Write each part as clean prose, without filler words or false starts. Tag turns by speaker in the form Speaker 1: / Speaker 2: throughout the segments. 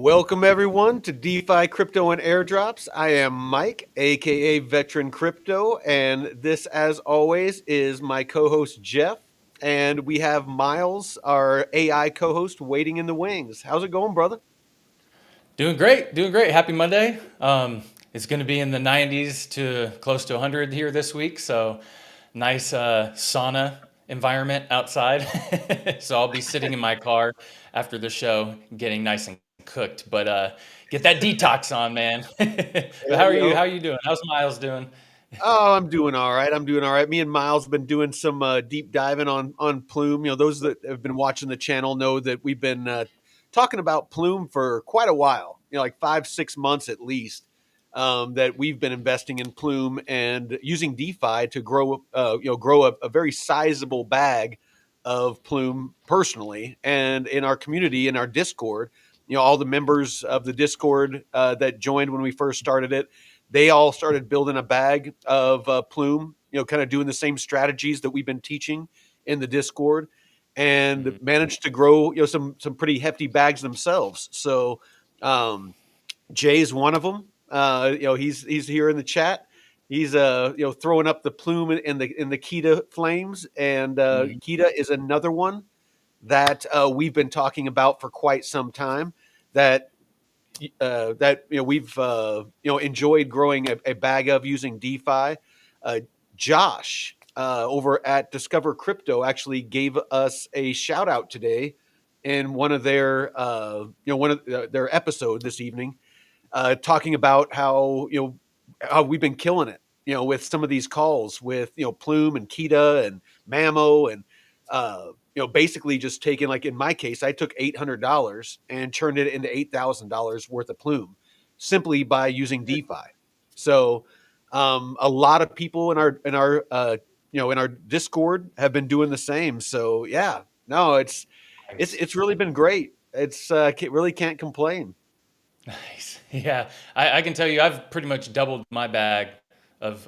Speaker 1: Welcome everyone to DeFi Crypto and Airdrops. I am Mike, aka Veteran Crypto, and this, as always, is my co-host Jeff, and we have Miles, our AI co-host, waiting in the wings. How's it going, brother?
Speaker 2: Doing great, doing great. Happy Monday. It's going to be in the 90s to close to 100 here this week, so nice sauna environment outside. So I'll be sitting in my car after the show, getting nice and cooked. But get that detox on, man. But
Speaker 1: There
Speaker 2: how are
Speaker 1: you
Speaker 2: you?
Speaker 1: go.
Speaker 2: How are you doing? How's Miles doing?
Speaker 1: Oh, I'm doing all right. I'm doing all right. Me and Miles have been doing some deep diving on Plume. Those that have been watching the channel know that we've been talking about Plume for quite a while. Like 5, 6 months at least. That we've been investing in Plume and using DeFi to grow, grow a very sizable bag of Plume personally, and in our community, in our Discord. All the members of the Discord that joined when we first started it, they all started building a bag of Plume, kind of doing the same strategies that we've been teaching in the Discord, and
Speaker 2: Mhm.
Speaker 1: managed to grow, some pretty hefty bags themselves. So um, Jay's one of them. He's here in the chat. He's throwing up the Plume in the Kita flames, and
Speaker 2: Mhm.
Speaker 1: Kita is another one that we've been talking about for quite some time. That we've enjoyed growing a bag of using DeFi. Josh over at Discover Crypto actually gave us a shout out today in one of their their episode this evening, talking about how we've been killing it, with some of these calls with Plume and Kita and Mamo, and basically just taking, like in my case, I took $800 and turned it into $8,000 worth of Plume simply by using DeFi. So a lot of people in our Discord have been doing the same. So yeah, no, it's
Speaker 2: Nice.
Speaker 1: it's really been great. It's really can't complain.
Speaker 2: Nice. Yeah, I can tell you I've pretty much doubled my bag of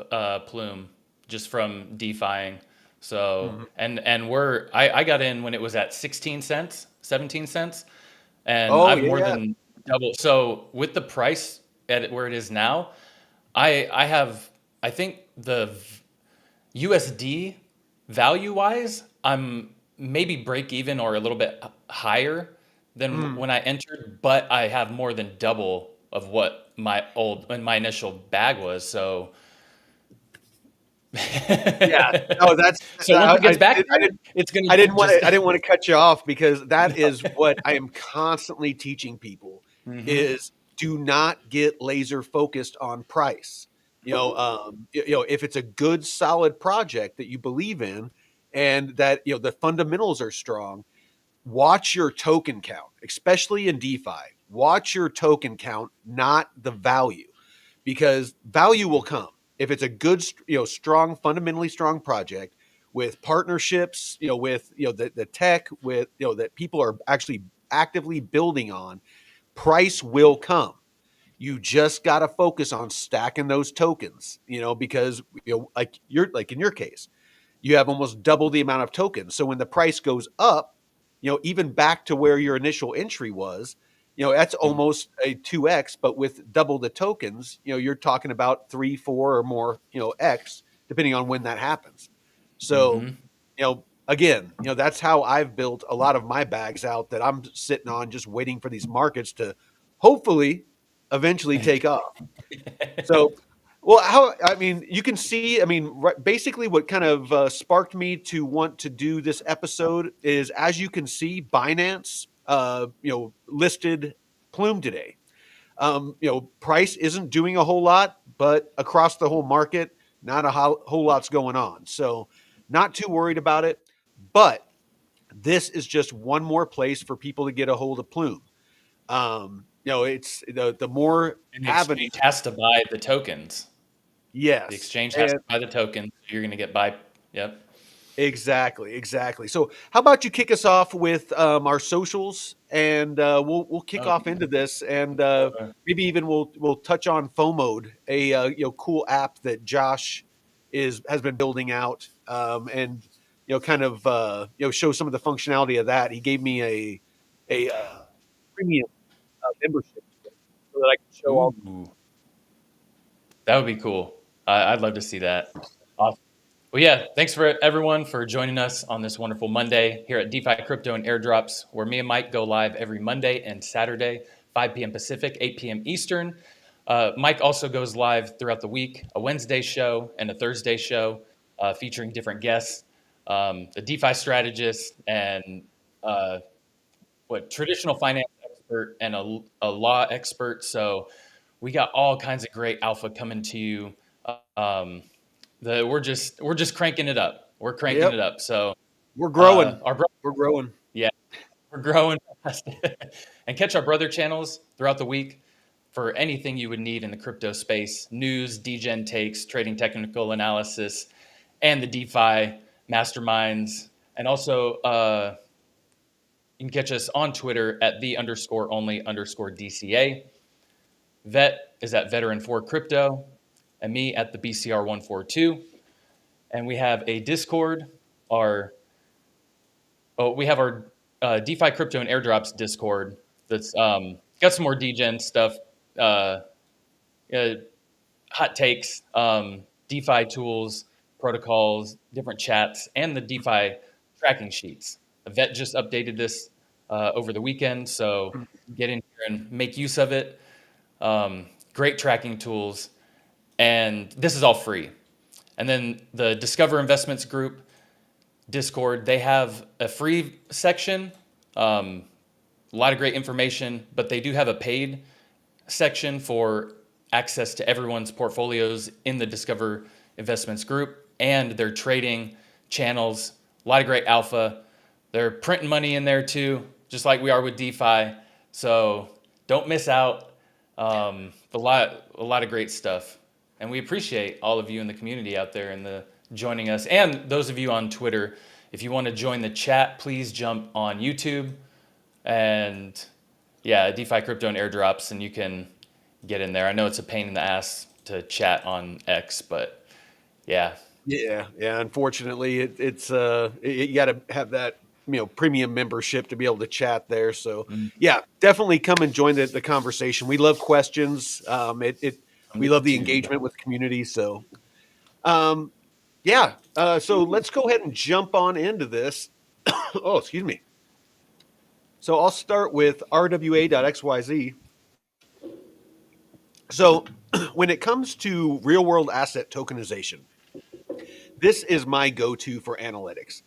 Speaker 2: Plume just from DeFiing. So
Speaker 1: Mhm.
Speaker 2: I got in when it was at 16 cents, 17 cents, and
Speaker 1: Oh
Speaker 2: I've
Speaker 1: yeah,
Speaker 2: more
Speaker 1: yeah.
Speaker 2: than doubled. So with the price where it is now, I have I think USD value wise, I'm maybe break even or a little bit higher than
Speaker 1: Mm.
Speaker 2: when I entered, but I have more than double of what my initial bag was. So,
Speaker 1: Yeah. No, that's
Speaker 2: so once it gets back
Speaker 1: I
Speaker 2: there,
Speaker 1: didn't
Speaker 2: it's gonna
Speaker 1: I didn't want
Speaker 2: just
Speaker 1: to I didn't want to cut you off, because that is what I am constantly teaching people
Speaker 2: hmm.
Speaker 1: is do not get laser focused on price. If it's a good solid project that you believe in, and that the fundamentals are strong, watch your token count, especially in DeFi. Watch your token count, not the value, because value will come if it's a good, strong, fundamentally strong project with partnerships, with the tech, with that people are actually actively building on. Price will come. You just got to focus on stacking those tokens, because like in your case, you have almost double the amount of tokens. So when the price goes up, even back to where your initial entry was, that's almost a 2x, but with double the tokens, you're talking about 3, 4 or more, x, depending on when that happens. So,
Speaker 2: Hmm.
Speaker 1: again, that's how I've built a lot of my bags out, that I'm sitting on just waiting for these markets to hopefully eventually take off. So, well, I mean, you can see, I mean, basically what kind of sparked me to want to do this episode is, as you can see, Binance, listed Plume today. Price isn't doing a whole lot, but across the whole market, not a whole lot's going on. So, not too worried about it. But this is just one more place for people to get a hold of Plume. It's the more
Speaker 2: And the
Speaker 1: avenues.
Speaker 2: exchange has to buy the tokens. The
Speaker 1: Yes.
Speaker 2: exchange has
Speaker 1: And
Speaker 2: to buy the tokens. You're gonna get buy. Yep.
Speaker 1: exactly, exactly. So, how about you kick us off with our socials, and we'll kick
Speaker 2: Oh,
Speaker 1: off into this, and
Speaker 2: sure.
Speaker 1: maybe even we'll touch on FOMOD, a cool app that Josh is has been building out, and kind of show some of the functionality of that. He gave me a premium membership to it so that I can show all.
Speaker 2: Ooh, that would be cool. I'd love to see that. Awesome. Well, yeah, thanks for everyone for joining us on this wonderful Monday here at DeFi Crypto and Airdrops, where me and Mike go live every Monday and Saturday, 5 p.m. Pacific, 8 p.m. Eastern. Mike also goes live throughout the week, a Wednesday show and a Thursday show featuring different guests, a DeFi strategist and traditional finance expert and a law expert. So we got all kinds of great alpha coming to you. Um, we're just cranking it up. We're cranking
Speaker 1: Yep,
Speaker 2: it up. So
Speaker 1: we're growing.
Speaker 2: our brother,
Speaker 1: We're growing.
Speaker 2: yeah, we're growing fast. And catch our brother channels throughout the week for anything you would need in the crypto space: news, degen takes, trading technical analysis, and the DeFi masterminds. And also, you can catch us on Twitter at the_only_DCA. Vet is at veteran4crypto, and me at the BCR142. And we have a Discord. We have our DeFi Crypto and Airdrops Discord that's got some more degen stuff, uh, uh, hot takes, DeFi tools, protocols, different chats, and the DeFi tracking sheets. Vet just updated this over the weekend, so get in here and make use of it. Great tracking tools, and this is all free. And then the Discover Investments Group Discord, they have a free section, a lot of great information, but they do have a paid section for access to everyone's portfolios in the Discover Investments Group and their trading channels. A lot of great alpha. They're printing money in there too, just like we are with DeFi. So don't miss out. A lot of great stuff. And we appreciate all of you in the community out there and the joining us. And those of you on Twitter, if you want to join the chat, please jump on YouTube and yeah, DeFi Crypto and Airdrops, and you can get in there. I know it's a pain in the ass to chat on X, but yeah.
Speaker 1: Yeah, yeah. Unfortunately, you got to have that premium membership to be able to chat there. So
Speaker 2: Mm,
Speaker 1: yeah, definitely come and join the conversation. We love questions. We
Speaker 2: me
Speaker 1: love the
Speaker 2: too.
Speaker 1: engagement with the community. So yeah. So let's go ahead and jump on into this. Oh, excuse me. So I'll start with rwa.xyz. So when it comes to real world asset tokenization, this is my go-to for analytics.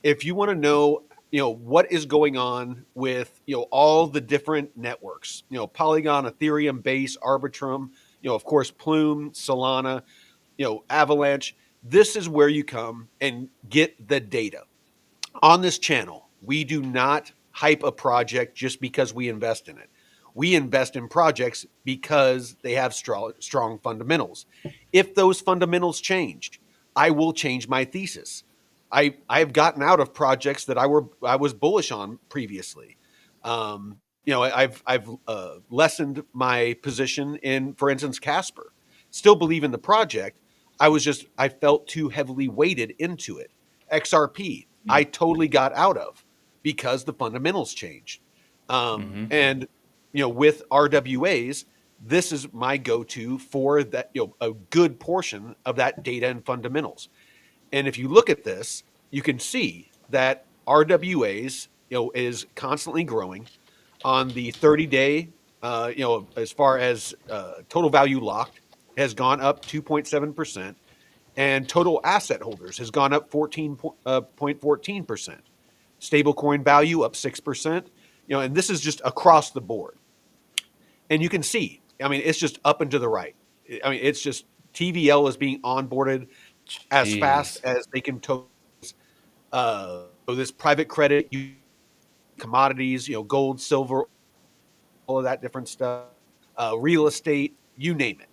Speaker 1: If you want to know, what is going on with, all the different networks, Polygon, Ethereum, Base, Arbitrum, of course, Plume, Solana, Avalanche, this is where you come and get the data. On this channel, we do not hype a project just because we invest in it. We invest in projects because they have strong fundamentals. If those fundamentals change, I will change my thesis. I've gotten out of projects that I was bullish on previously. I've lessened my position in, for instance, Casper. Still believe in the project. I felt too heavily weighted into it. XRP, I totally got out of because the fundamentals changed.
Speaker 2: Mm-hmm.
Speaker 1: And with RWAs, this is my go-to for that, a good portion of that data and fundamentals. And if you look at this, you can see that RWAs, is constantly growing on the 30-day. As far as total value locked has gone up 2.7%, and total asset holders has gone up 14.14%. Stablecoin value up 6%. And this is just across the board. And you can see, I mean, it's just up and to the right. I mean, it's just TVL is being onboarded as fast
Speaker 2: Jeez.
Speaker 1: as they can so this private credit, commodities, gold, silver, all of that different stuff, real estate, you name it.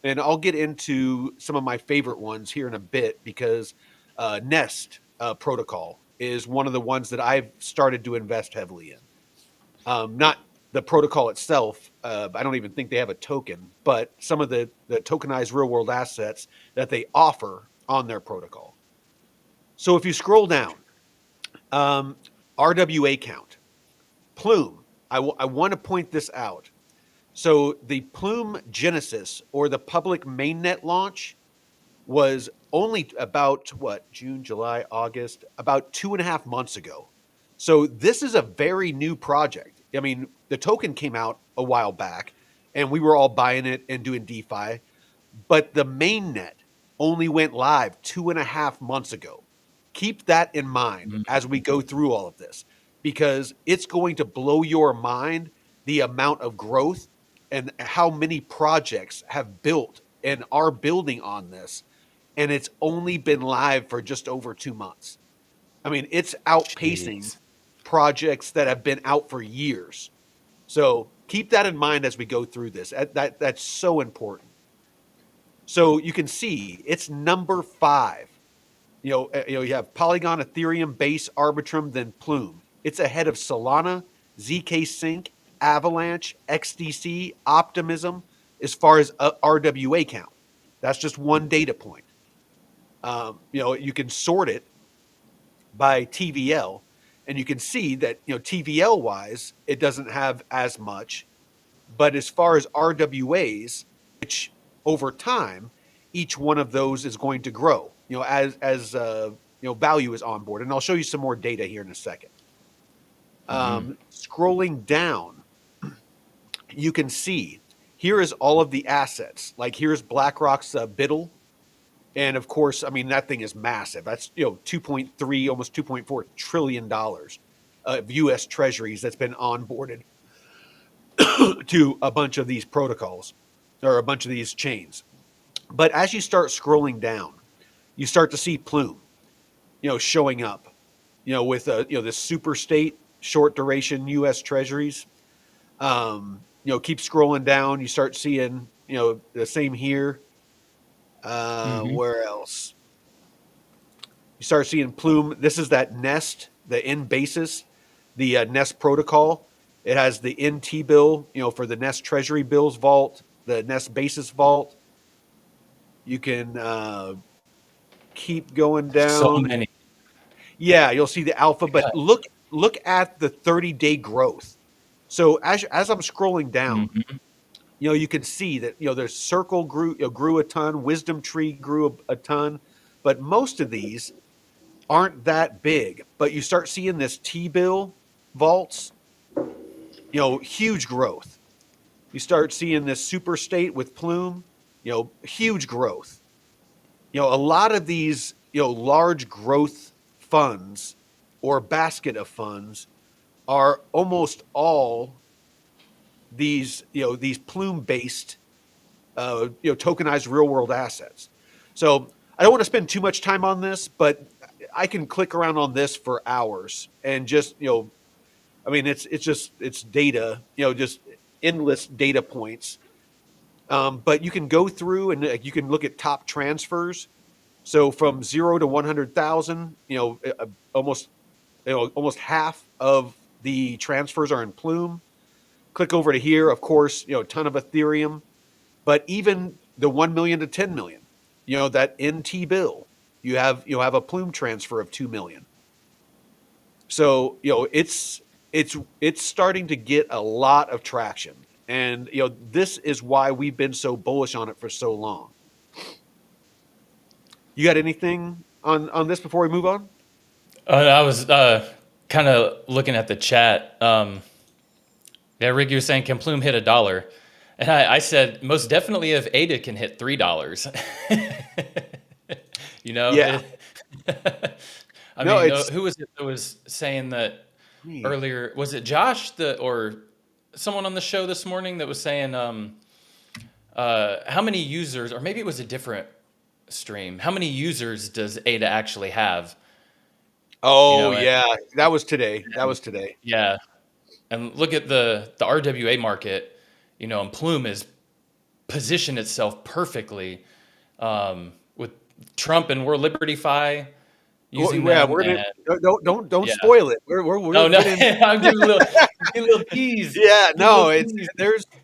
Speaker 1: And I'll get into some of my favorite ones here in a bit because Nest protocol is one of the ones that I've started to invest heavily in. Not the protocol itself. I don't even think they have a token, but some of the tokenized real world assets that they offer on their protocol. So if you scroll down, RWA count, Plume. I want to point this out. So the Plume Genesis, or the public mainnet launch, was only about what, June, July, August, about 2.5 months ago. So this is a very new project. I mean, the token came out a while back and we were all buying it and doing DeFi, but the mainnet only went live 2.5 months ago. Keep that in mind as we go through all of this, because it's going to blow your mind the amount of growth and how many projects have built and are building on this. And it's only been live for just over 2 months. I mean, it's outpacing
Speaker 2: Jeez.
Speaker 1: projects that have been out for years. So keep that in mind as we go through this. That's so important. So you can see it's number 5. You have Polygon, Ethereum, Base, Arbitrum, then Plume. It's ahead of Solana, ZK Sync, Avalanche, XDC, Optimism, as far as RWA count. That's just one data point. You can sort it by TVL, and you can see that TVL wise, it doesn't have as much. But as far as RWAs, which over time, each one of those is going to grow, as value is on board. And I'll show you some more data here in a second. Scrolling down, you can see here is all of the assets. Like here's BlackRock's Biddle. And of course, I mean, that thing is massive. That's 2.3, almost $2.4 trillion of US treasuries that's been onboarded to a bunch of these protocols or a bunch of these chains. But as you start scrolling down, you start to see Plume, showing up, with this super state short duration US treasuries. Keep scrolling down, you start seeing, the same here. Where else? You start seeing Plume. This is that Nest, the N basis, the Nest protocol. It has the NT bill, for the Nest Treasury Bills vault, the Nest basis vault. You can keep going
Speaker 2: So
Speaker 1: down.
Speaker 2: many.
Speaker 1: Yeah, you'll see the alpha, but
Speaker 2: Yeah.
Speaker 1: look at the 30-day growth. So as I'm scrolling down,
Speaker 2: Mhm.
Speaker 1: you can see that there's Circle grew a ton, Wisdom Tree grew a ton, but most of these aren't that big. But you start seeing this T-bill vaults, huge growth. You start seeing this super state with Plume, huge growth. A lot of these, large growth funds or basket of funds are almost all these Plume based, tokenized real world assets. So I don't want to spend too much time on this, but I can click around on this for hours and just, I mean, it's data, just endless data points. But you can go through and you can look at top transfers. So from 0 to 100,000, almost half of the transfers are in Plume. Click over to here, of course, a ton of Ethereum, but even the 1 million to 10 million, that NT bill, you have a Plume transfer of 2 million. So, it's starting to get a lot of traction. And, this is why we've been so bullish on it for so long. You got anything on this before we move on?
Speaker 2: I was kind of looking at the chat. Yeah, Rick, you were saying, can Plume hit $1? And I said, most definitely if ADA can hit $3. you know,
Speaker 1: Yeah.
Speaker 2: I
Speaker 1: No,
Speaker 2: mean,
Speaker 1: it's
Speaker 2: who was it that was saying that
Speaker 1: me.
Speaker 2: earlier? Was it Josh or someone on the show this morning that was saying, how many users, or maybe it was a different stream, how many users does ADA actually have? You
Speaker 1: Oh
Speaker 2: know, and,
Speaker 1: yeah, that was today. That was today.
Speaker 2: yeah, and look at the RWA market, and Plume has positioned itself perfectly with Trump and We're Liberty Fi
Speaker 1: Well,
Speaker 2: using
Speaker 1: yeah,
Speaker 2: them,
Speaker 1: we're gonna
Speaker 2: and
Speaker 1: don't
Speaker 2: yeah.
Speaker 1: spoil it. We're
Speaker 2: Oh no,
Speaker 1: getting
Speaker 2: I'm giving a little tease,
Speaker 1: yeah,
Speaker 2: giving a
Speaker 1: no,
Speaker 2: little
Speaker 1: it's
Speaker 2: tease.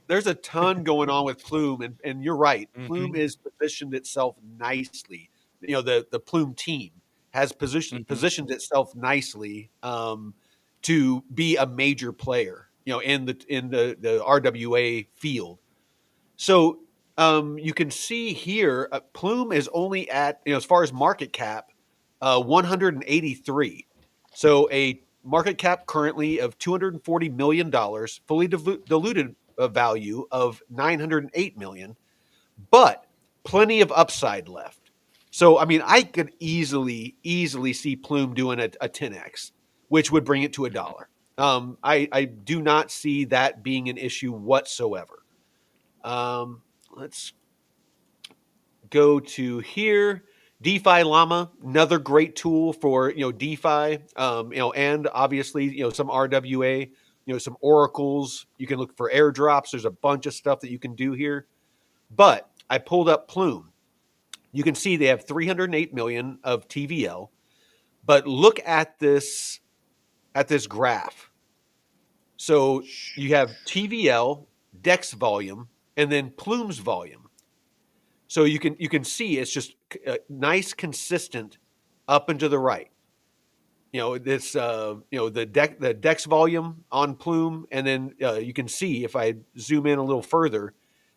Speaker 1: there's a ton going on with Plume, and you're right. Plume
Speaker 2: hmm
Speaker 1: is positioned itself nicely. The Plume team has
Speaker 2: hmm
Speaker 1: positioned itself nicely to be a major player. in the RWA field. So you can see here, Plume is only at, as far as market cap, 183. So a market cap currently of $240 million, fully diluted value of 908 million, but plenty of upside left. So I mean, I could easily see Plume doing a 10x, which would bring it to $1. I do not see that being an issue whatsoever. Let's go to here. DeFi Llama, another great tool for DeFi, and obviously some RWA, some oracles. You can look for airdrops. There's a bunch of stuff that you can do here. But I pulled up Plume. You can see they have 308 million of TVL. But look at this graph. So you have TVL, DEX volume, and then Plume's volume. So you can see it's just nice, consistent up and to the right. This the DEX volume on Plume, and then you can see if I zoom in a little further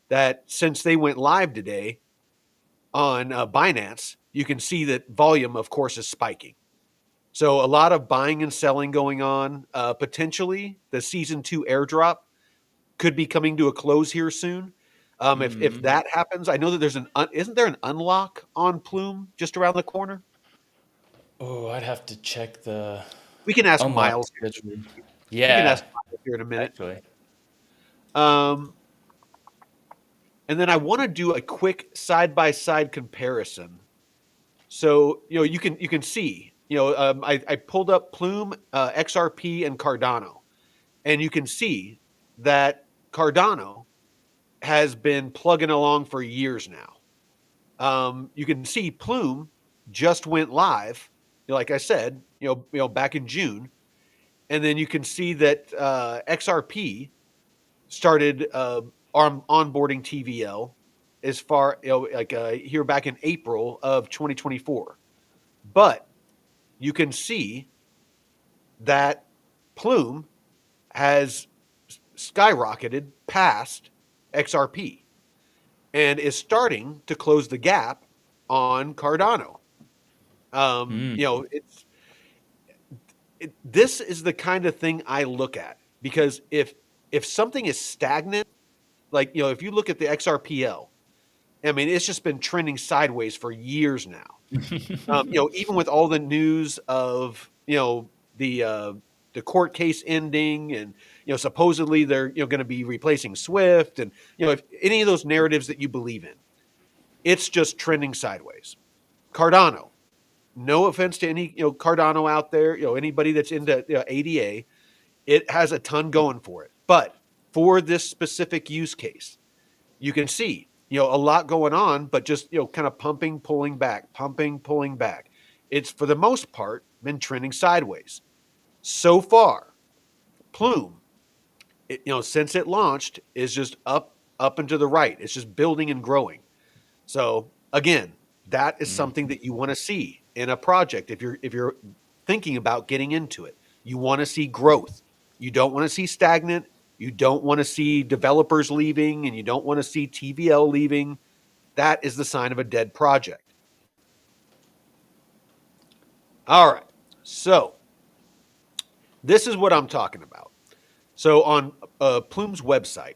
Speaker 1: that since they went live today on Binance, you can see that volume, of course, is spiking. So a lot of buying and selling going on. Potentially, the season 2 airdrop could be coming to a close here soon. If that happens, I know that there's isn't there an unlock on Plume just around the corner?
Speaker 2: Oh, I'd have to check the
Speaker 1: We can ask
Speaker 2: unlock
Speaker 1: Miles.
Speaker 2: schedule.
Speaker 1: We can ask
Speaker 2: Yeah,
Speaker 1: Miles here in a minute.
Speaker 2: actually.
Speaker 1: Um, and then I want to do a quick side by side comparison. So you can see I pulled up Plume, XRP, and Cardano, and you can see that Cardano has been plugging along for years now. You can see Plume just went live, like I said, back in June, and then you can see that XRP started onboarding TVL as far like here back in April of 2024. But you can see that Plume has skyrocketed past XRP and is starting to close the gap on Cardano.
Speaker 2: Mm.
Speaker 1: This is the kind of thing I look at, because if something is stagnant, like if you look at the XRPL, I mean it's just been trending sideways for years now. Even with all the news of the court case ending, and supposedly they're going to be replacing Swift, and if any of those narratives that you believe in, it's just trending sideways. Cardano, no offense to any Cardano out there, anybody that's into ADA, it has a ton going for it. But for this specific use case, you can see a lot going on, but just kind of pumping, pulling back, pumping, pulling back. It's for the most part been trending sideways so far. Plume, since it launched, is just up and to the right. It's just building and growing. So again, that is something that you want to see in a project. If you're thinking about getting into it, you want to see growth. You don't want to see stagnant. You don't want to see developers leaving, and you don't want to see TVL leaving. That is the sign of a dead project. All right. So this is what I'm talking about. So on Plume's website,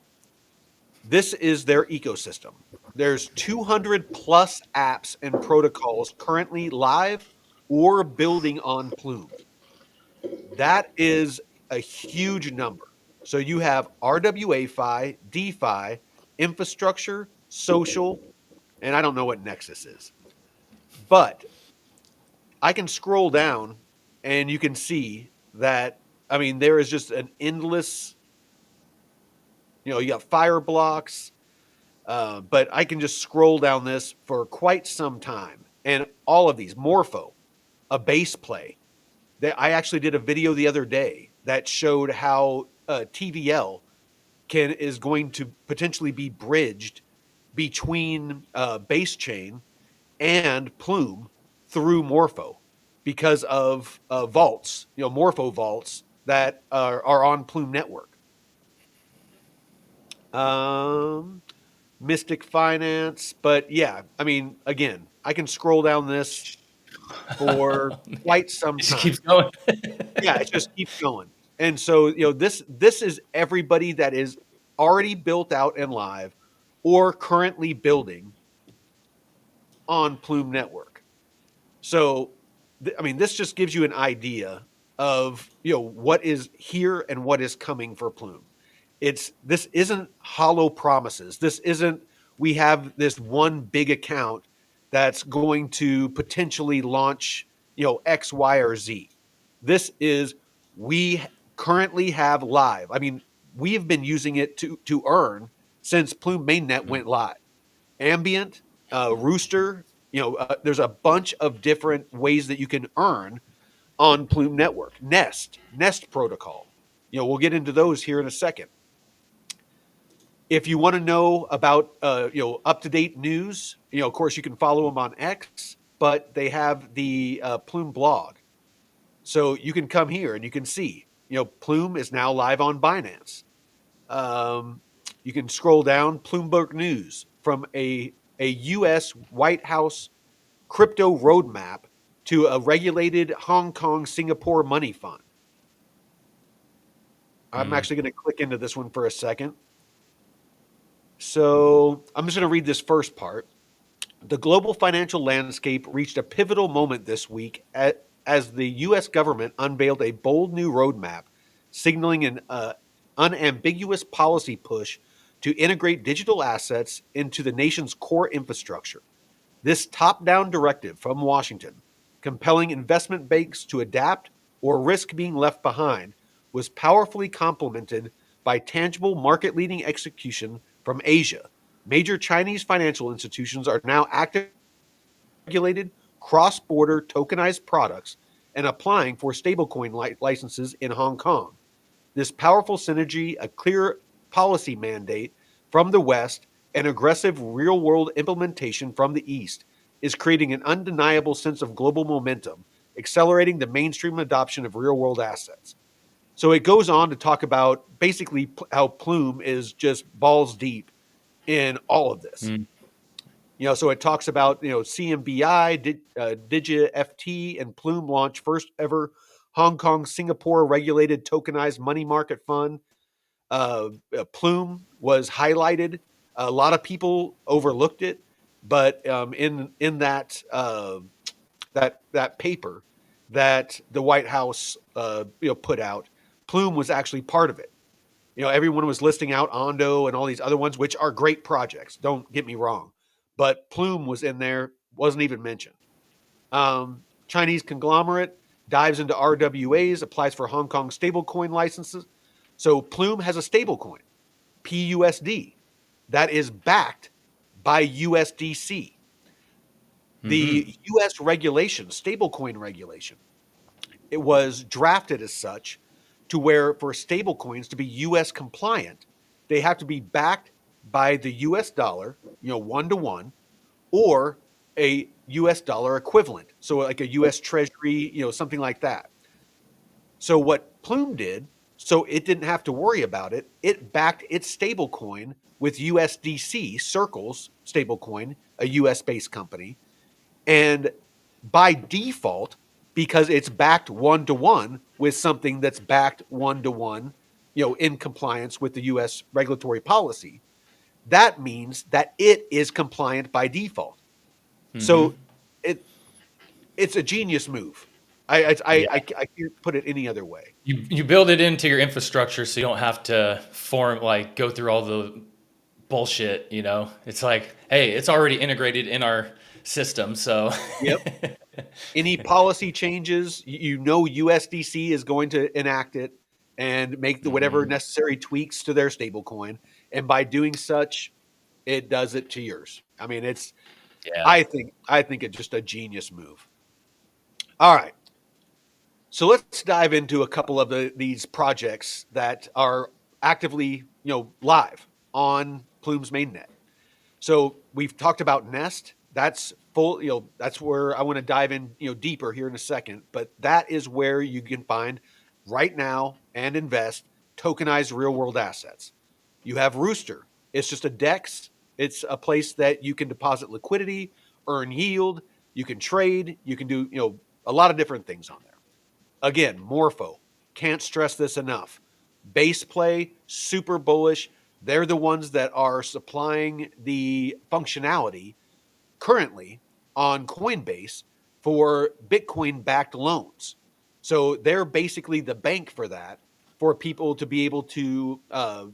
Speaker 1: this is their ecosystem. There's 200 plus apps and protocols currently live or building on Plume. That is a huge number. So you have RWA-Fi, DeFi, infrastructure, social, and I don't know what Nexus is. But I can scroll down and you can see that, I mean, there is just an endless, you got fire blocks, but I can just scroll down this for quite some time. And all of these, Morpho, a base play. I actually did a video the other day that showed how TVL is going to potentially be bridged between base chain and Plume through Morpho because of vaults, Morpho vaults that are on Plume network. Um, Mystic Finance, but yeah, I mean, again, I can scroll down this for
Speaker 2: Oh, man.
Speaker 1: quite some
Speaker 2: It just
Speaker 1: time.
Speaker 2: keeps going.
Speaker 1: Yeah, it just keeps going. And so, this is everybody that is already built out and live or currently building on Plume Network. So, I mean, this just gives you an idea of, what is here and what is coming for Plume. This isn't hollow promises. This isn't we have this one big account that's going to potentially launch, X, Y, or Z. This is we currently have live. I mean, we have been using it to earn since Plume Mainnet
Speaker 2: Mm,
Speaker 1: went live. Ambient, Rooster, there's a bunch of different ways that you can earn on Plume Network. Nest protocol. We'll get into those here in a second. If you want to know about up to date news, of course you can follow them on X, but they have the Plume blog, so you can come here and you can see. Plume is now live on Binance. Um, you can scroll down Bloomberg News from a U.S. White House crypto roadmap to a regulated Hong Kong Singapore money fund. I'm
Speaker 2: mm,
Speaker 1: actually going to click into this one for a second. So I'm just going to read this first part. The global financial landscape reached a pivotal moment this week as the U.S. government unveiled a bold new roadmap signaling an unambiguous policy push to integrate digital assets into the nation's core infrastructure. This top down directive from Washington, compelling investment banks to adapt or risk being left behind, was powerfully complemented by tangible market leading execution from Asia. Major Chinese financial institutions are now actively regulated cross border tokenized products and applying for stablecoin licenses in Hong Kong. This powerful synergy, a clear policy mandate from the West, and aggressive real world implementation from the East is creating an undeniable sense of global momentum, accelerating the mainstream adoption of real world assets. So it goes on to talk about basically how Plume is just balls deep in all of this.
Speaker 2: mm,
Speaker 1: So it talks about, CMBI, Digi FT, and Plume launch first ever Hong Kong Singapore regulated tokenized money market fund. Plume was highlighted. A lot of people overlooked it, but in that paper that the White House put out, Plume was actually part of it. Everyone was listing out Ondo and all these other ones, which are great projects. Don't get me wrong, but Plume was in there, wasn't even mentioned. Chinese conglomerate dives into RWAs, applies for Hong Kong stablecoin licenses. So Plume has a stablecoin, PUSD, that is backed by USDC.
Speaker 2: mm-hmm.
Speaker 1: The US regulation, stablecoin regulation, it was drafted as such to where for stablecoins to be US compliant, they have to be backed by the US dollar, 1 to 1, or a US dollar equivalent. So like a US treasury, something like that. So what Plume did, so it didn't have to worry about it, it backed its stablecoin with USDC, Circle's stablecoin, a US based company. And by default, because it's backed 1 to 1 with something that's backed 1 to 1, in compliance with the US regulatory policy, that means that it is compliant by default.
Speaker 2: Mm-hmm.
Speaker 1: So it it's a genius move. I can't put it any other way.
Speaker 2: You build it into your infrastructure so you don't have to go through all the bullshit, you know. It's like, hey, it's already integrated in our system, so
Speaker 1: Yep. Any policy changes, USDC is going to enact it and make the whatever
Speaker 2: Mhm.
Speaker 1: necessary tweaks to their stablecoin, and by doing such, it does it to yours. I mean, it's
Speaker 2: Yeah.
Speaker 1: I think it's just a genius move. All right. So let's dive into a couple of these projects that are actively, live on Plume's mainnet. So we've talked about Nest. That's full, that's where I want to dive in, deeper here in a second. But that is where you can find right now and invest tokenized real world assets. You have Rooster. It's just a DEX. It's a place that you can deposit liquidity, earn yield, you can trade, you can do, a lot of different things on there. Again, Morpho. Can't stress this enough. Base play, super bullish. They're the ones that are supplying the functionality currently on Coinbase for Bitcoin backed loans. So they're basically the bank for that, for people to be able to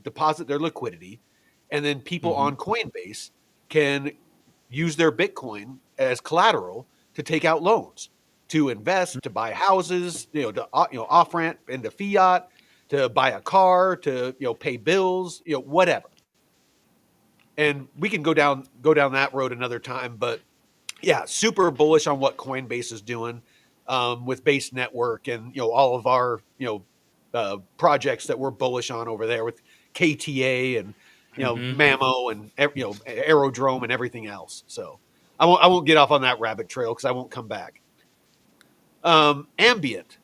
Speaker 1: deposit their liquidity. And then people
Speaker 2: Mm-hmm.
Speaker 1: on Coinbase can use their Bitcoin as collateral to take out loans, to invest, to buy houses, to off ramp into fiat, to buy a car, to pay bills, whatever. And we can go down that road another time, but yeah, super bullish on what Coinbase is doing with Base Network, and all of our projects that we're bullish on over there with KTA and
Speaker 2: Mm-hmm.
Speaker 1: Mamo and Aerodrome and everything else. So I won't get off on that rabbit trail because I won't come back. Ambient,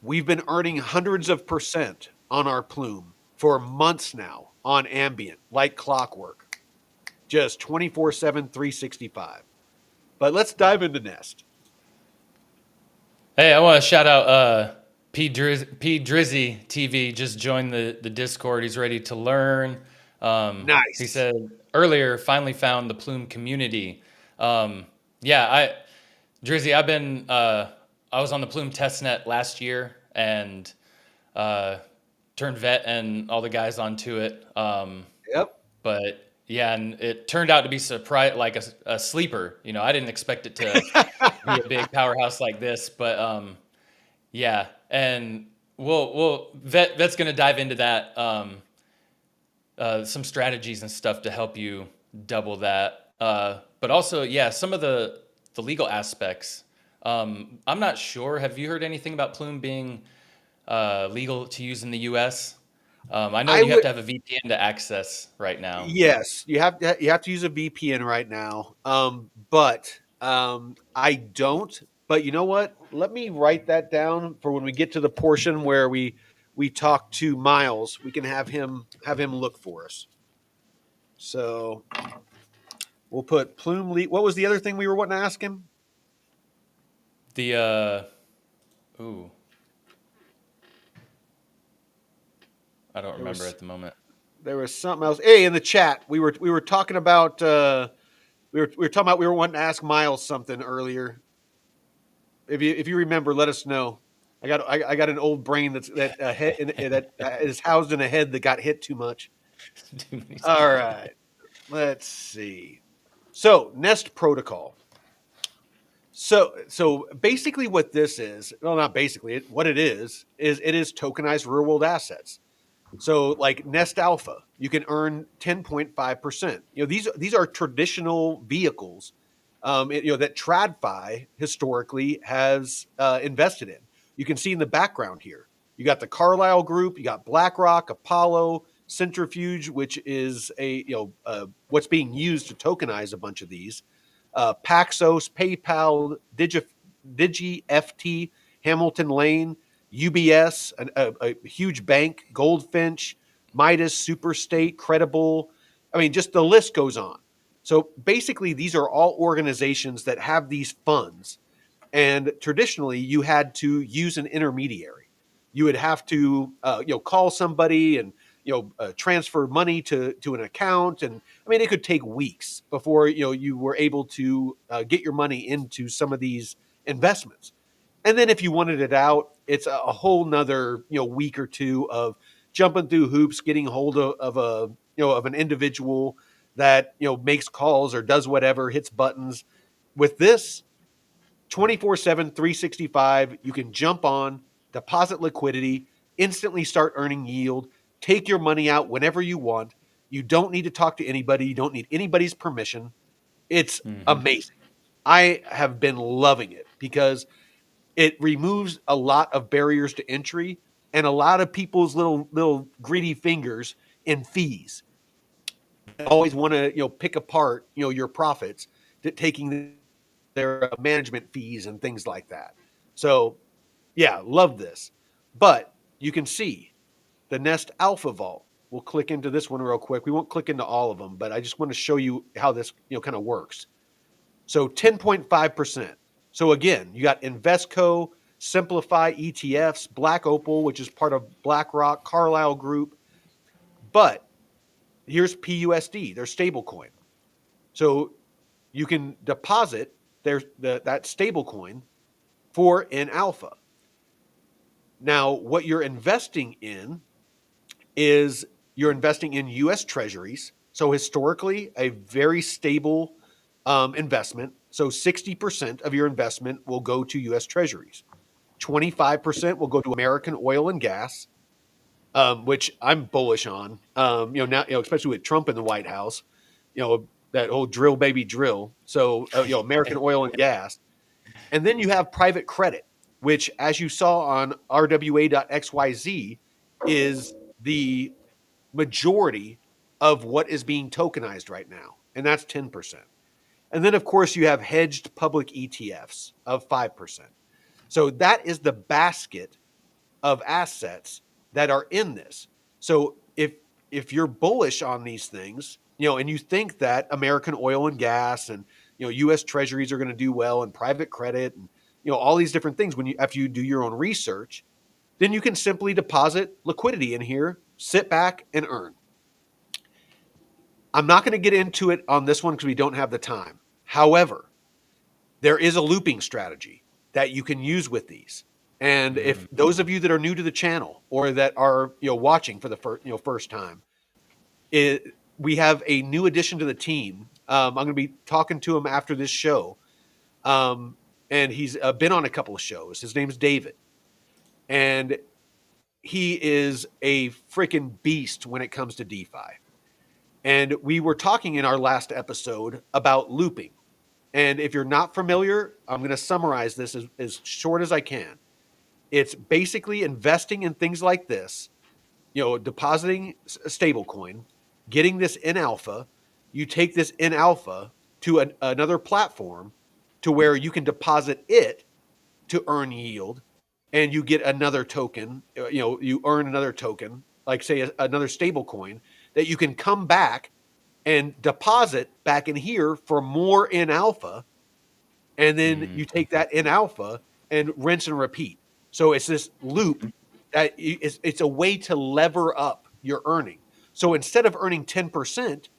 Speaker 1: we've been earning hundreds of percent on our Plume for months now on Ambient, like clockwork, just 24/7, 365. But let's dive into Nest.
Speaker 2: Hey, I want to shout out P Drizzy TV. Just joined the Discord. He's ready to learn. He
Speaker 1: Nice.
Speaker 2: said earlier, finally found the Plume community. Yeah, Drizzy, I was on the Plume testnet last year and uh, turned vet and all the guys onto it.
Speaker 1: Yep.
Speaker 2: But yeah, and it turned out to be surprise like a sleeper. I didn't expect it to be a big powerhouse like this, but yeah, and we'll vet's gonna dive into that, some strategies and stuff to help you double that. But also, yeah, some of the legal aspects. I'm not sure. Have you heard anything about Plume being legal to use in the U.S.? I know
Speaker 1: I
Speaker 2: you have
Speaker 1: would.
Speaker 2: to have a VPN to access right now.
Speaker 1: Yes, you have to use a VPN right now. But I don't. But you know what? Let me write that down for when we get to the portion where we talk to Miles. We can have him look for us. So we'll put Plume. What was the other thing we were wanting to ask him?
Speaker 2: The ooh, I don't
Speaker 1: There
Speaker 2: remember
Speaker 1: was
Speaker 2: at the moment.
Speaker 1: there was something else. Hey, in the chat, we were talking about we were talking about we were wanting to ask Miles something earlier. If you remember, let us know. I got an old brain that is housed in a head that got hit too much.
Speaker 2: Too many
Speaker 1: All
Speaker 2: times.
Speaker 1: right, let's see. So Nest Protocol. So basically, what this is, well, not basically, what it is it is tokenized real world assets. So like Nest Alpha, you can earn 10.5%. These are traditional vehicles, that TradFi historically has invested in. You can see in the background here, you got the Carlyle Group, you got BlackRock, Apollo, Centrifuge, which is what's being used to tokenize a bunch of these. Paxos, PayPal, DigiFT, Hamilton Lane, UBS, a huge bank, Goldfinch, Midas, Superstate, Credible. I mean, just the list goes on. So basically, these are all organizations that have these funds. And traditionally, you had to use an intermediary. You would have to, call somebody and transfer money to an account, and I mean, it could take weeks before you were able to get your money into some of these investments. And then if you wanted it out, it's a whole nother week or two of jumping through hoops, getting hold of an individual that makes calls or does whatever, hits buttons. With this, 24/7, 365, you can jump on, deposit liquidity, instantly start earning yield, take your money out whenever you want. You don't need to talk to anybody. You don't need anybody's permission. It's
Speaker 2: Hmm.
Speaker 1: amazing. I have been loving it because it removes a lot of barriers to entry and a lot of people's little greedy fingers in fees. They always want to pick apart your profits, taking their management fees and things like that. So yeah, love this. But you can see the Nest Alpha Vault. we'll click into this one real quick. We won't click into all of them, but I just want to show you how this kind of works. So 10.5%. So again, you got Invesco, Simplify ETFs, Black Opal, which is part of BlackRock, Carlyle Group. But here's PUSD, their stable coin. So you can deposit that stable coin for an alpha. Now, what you're investing in is you're investing in US Treasuries. So historically, a very stable investment. So 60% of your investment will go to US Treasuries. 25% will go to American oil and gas, which I'm bullish on. Now, especially with Trump in the White House, that whole drill baby drill. So, American oil and gas. And then you have private credit, which, as you saw on rwa.xyz, is the majority of what is being tokenized right now. And that's 10%. And then, of course, you have hedged public ETFs of 5%. So that is the basket of assets that are in this. So if you're bullish on these things, and you think that American oil and gas and U.S. Treasuries are going to do well, and private credit, and all these different things, after you do your own research, then you can simply deposit liquidity in here, sit back, and earn. I'm not going to get into it on this one because we don't have the time. However, there is a looping strategy that you can use with these. And if those of you that are new to the channel or that are watching for the first time, we have a new addition to the team. I'm going to be talking to him after this show, and he's been on a couple of shows. His name's David, and he is a freaking beast when it comes to DeFi. And we were talking in our last episode about looping. And if you're not familiar, I'm going to summarize this as short as I can. It's basically investing in things like this, depositing a stable coin, getting this in alpha. You take this in alpha to another platform to where you can deposit it to earn yield, and you get another token. You earn another token, like say another stable coin that you can come back and deposit back in here for more in alpha. And then you take that in alpha and rinse and repeat. So it's this loop that it's a way to lever up your earning. So instead of earning 10%,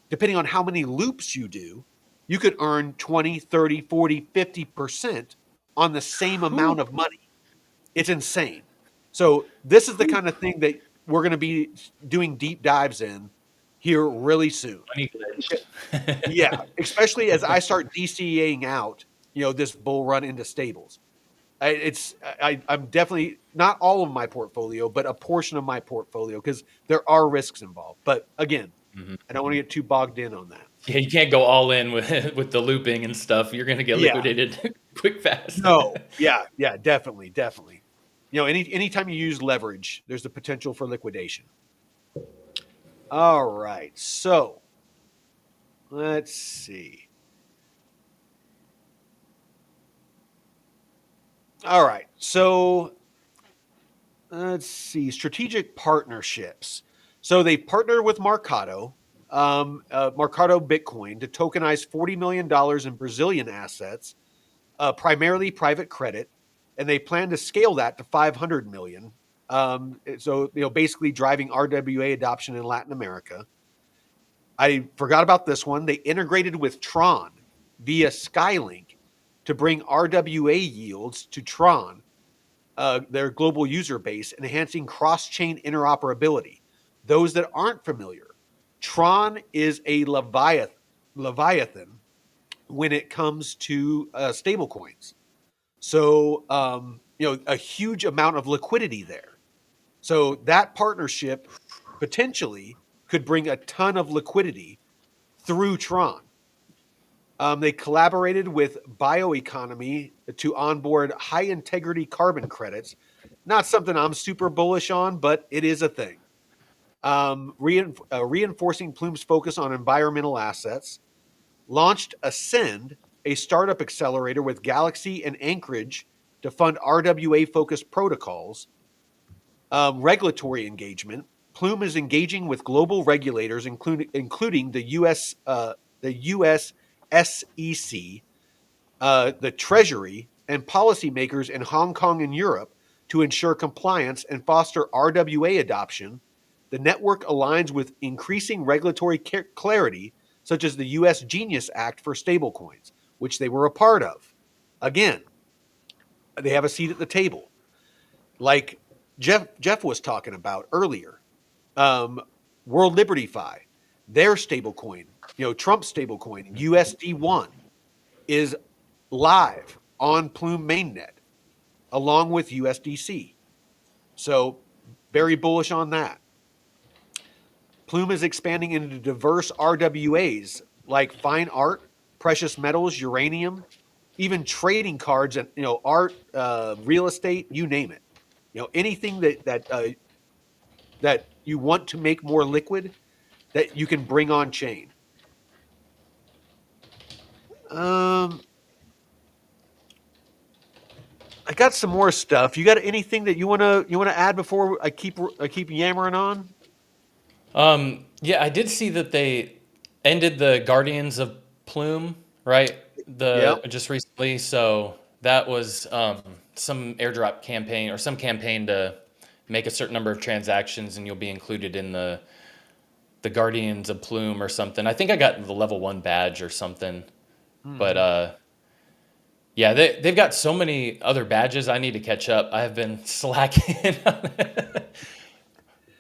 Speaker 1: depending on how many loops you do, you could earn 20, 30, 40, 50% on the same amount of money. It's insane. So this is the kind of thing that we're going to be doing deep dives in here really soon.
Speaker 2: Money glitch.
Speaker 1: Yeah, especially as I start DCAing out, this bull run into stables. I'm definitely not all of my portfolio, but a portion of my portfolio, because there are risks involved. But again, I don't want to get too bogged in on that.
Speaker 2: Yeah, you can't go all in with the looping and stuff. You're gonna get
Speaker 1: Yeah.
Speaker 2: liquidated quick fast.
Speaker 1: No. Yeah. Yeah. Definitely. Definitely. Anytime you use leverage, there's the potential for liquidation. All right. So let's see. All right. So let's see. Strategic partnerships. So they partnered with Mercado, Mercado Bitcoin, to tokenize $40 million in Brazilian assets, primarily private credit, and they plan to scale that to 500 million. So basically driving RWA adoption in Latin America. I forgot about this one. They integrated with Tron via Skylink to bring RWA yields to Tron, their global user base, enhancing cross-chain interoperability. Those that aren't familiar, Tron is a Leviathan when it comes to stablecoins. So, a huge amount of liquidity there. So that partnership potentially could bring a ton of liquidity through Tron. They collaborated with Bioeconomy to onboard high integrity carbon credits. Not something I'm super bullish on, but it is a thing. Reinforcing Plume's focus on environmental assets. Launched Ascend, a startup accelerator with Galaxy and Anchorage to fund RWA focused protocols. Regulatory engagement. Plume is engaging with global regulators, including the U.S. SEC, the Treasury, and policymakers in Hong Kong and Europe to ensure compliance and foster RWA adoption. The network aligns with increasing regulatory clarity, such as the U.S. Genius Act for stablecoins, which they were a part of. Again, they have a seat at the table, like Jeff was talking about earlier. Um, World Liberty Fi, their stablecoin, Trump's stablecoin, USD1, is live on Plume mainnet along with USDC. So, very bullish on that. Plume is expanding into diverse RWAs like fine art, precious metals, uranium, even trading cards and art, real estate, you name it. Anything that you want to make more liquid that you can bring on chain. Um, I got some more stuff. You got anything that you wanna add before I keep yammering on?
Speaker 2: Yeah, I did see that they ended the Guardians of Plume, right?
Speaker 1: Yeah.
Speaker 2: The just recently, so that was some airdrop campaign or some campaign to make a certain number of transactions, and you'll be included in the Guardians of Plume or something. I think I got the level 1 badge or something, but
Speaker 1: Mm-hmm.
Speaker 2: yeah, they've got so many other badges. I need to catch up. I have been slacking on it.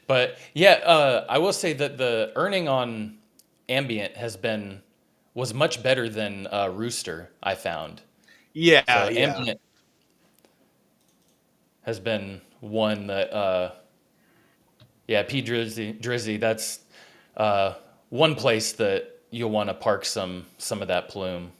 Speaker 2: But yeah, I will say that the earning on Ambient was much better than Rooster, I found.
Speaker 1: Yeah,
Speaker 2: So
Speaker 1: yeah.
Speaker 2: Ambient has been one that yeah, Drizzy, that's uh, one place that you'll want to park some of that plume.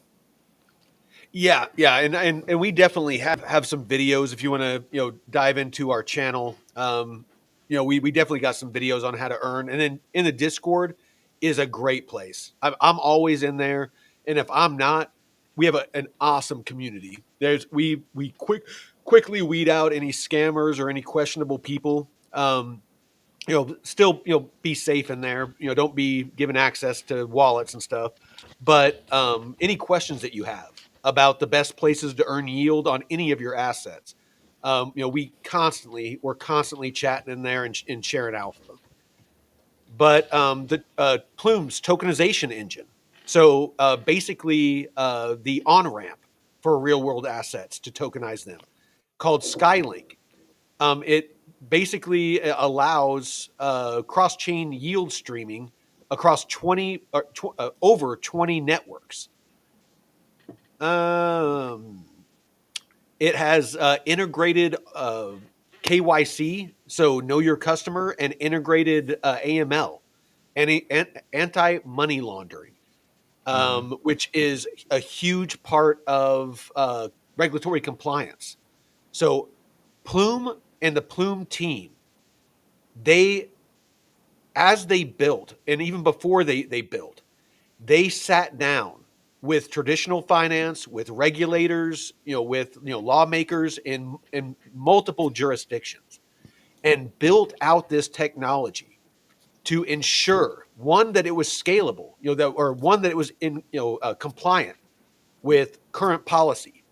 Speaker 1: Yeah, yeah, and we definitely have some videos if you want to dive into our channel. We definitely got some videos on how to earn, and then in the Discord is a great place. I'm always in there, and if I'm not, we have an awesome community. We quickly weed out any scammers or any questionable people. Still, be safe in there. Don't be given access to wallets and stuff. But any questions that you have about the best places to earn yield on any of your assets, we're constantly chatting in there and sharing alpha. But the Plume's tokenization engine. So basically, the on ramp for real world assets to tokenize them, called Skylink. It basically allows cross chain yield streaming across over 20 networks. Um, it has integrated KYC, so know your customer, and integrated AML, and anti money laundering,
Speaker 2: Hmm.
Speaker 1: which is a huge part of regulatory compliance. So, Plume and the Plume team, they as they built, and even before they built, they sat down with traditional finance, with regulators, with lawmakers in multiple jurisdictions, and built out this technology to ensure, one, that it was scalable, or one, that it was compliant with current policy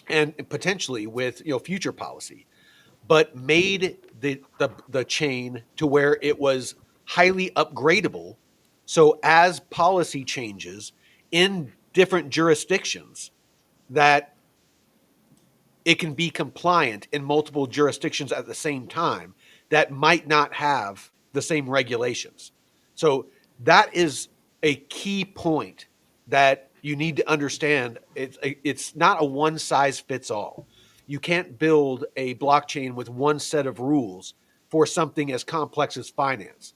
Speaker 1: and potentially with future policy, but made the chain to where it was highly upgradable. So as policy changes in different jurisdictions, that it can be compliant in multiple jurisdictions at the same time that might not have the same regulations. So that is a key point that you need to understand. It's not a one size fits all. You can't build a blockchain with one set of rules for something as complex as finance,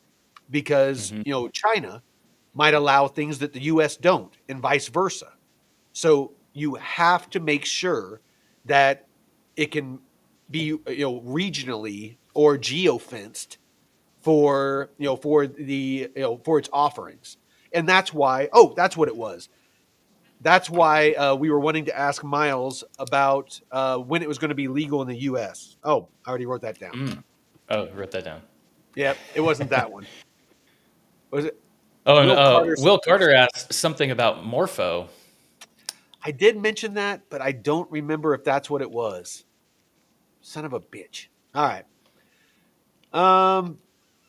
Speaker 1: because
Speaker 2: Hmm.
Speaker 1: China might allow things that the US don't, and vice versa. So you have to make sure that it can be regionally or geofenced for its offerings. And that's why, that's what it was. That's why we were wanting to ask Miles about when it was going to be legal in the US. Oh, I already wrote that down.
Speaker 2: Mm. Oh, wrote that down.
Speaker 1: Yep, it wasn't that one. Was it?
Speaker 2: Oh, and
Speaker 1: Will Carter
Speaker 2: Will
Speaker 1: suggests.
Speaker 2: Carter asked something about Morpho.
Speaker 1: I did mention that, but I don't remember if that's what it was. Son of a bitch. All right.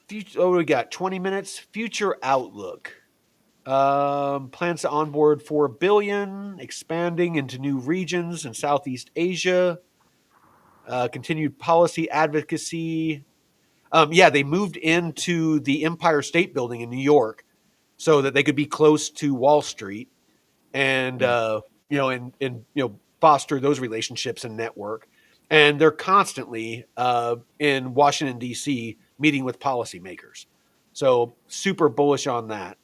Speaker 1: We got 20 minutes. Future outlook. Plans to onboard 4 billion, expanding into new regions in Southeast Asia. Continued policy advocacy. Yeah, they moved into the Empire State Building in New York so that they could be close to Wall Street and
Speaker 2: Mm,
Speaker 1: foster those relationships and network. And they're constantly in Washington D.C. meeting with policymakers. So super bullish on that.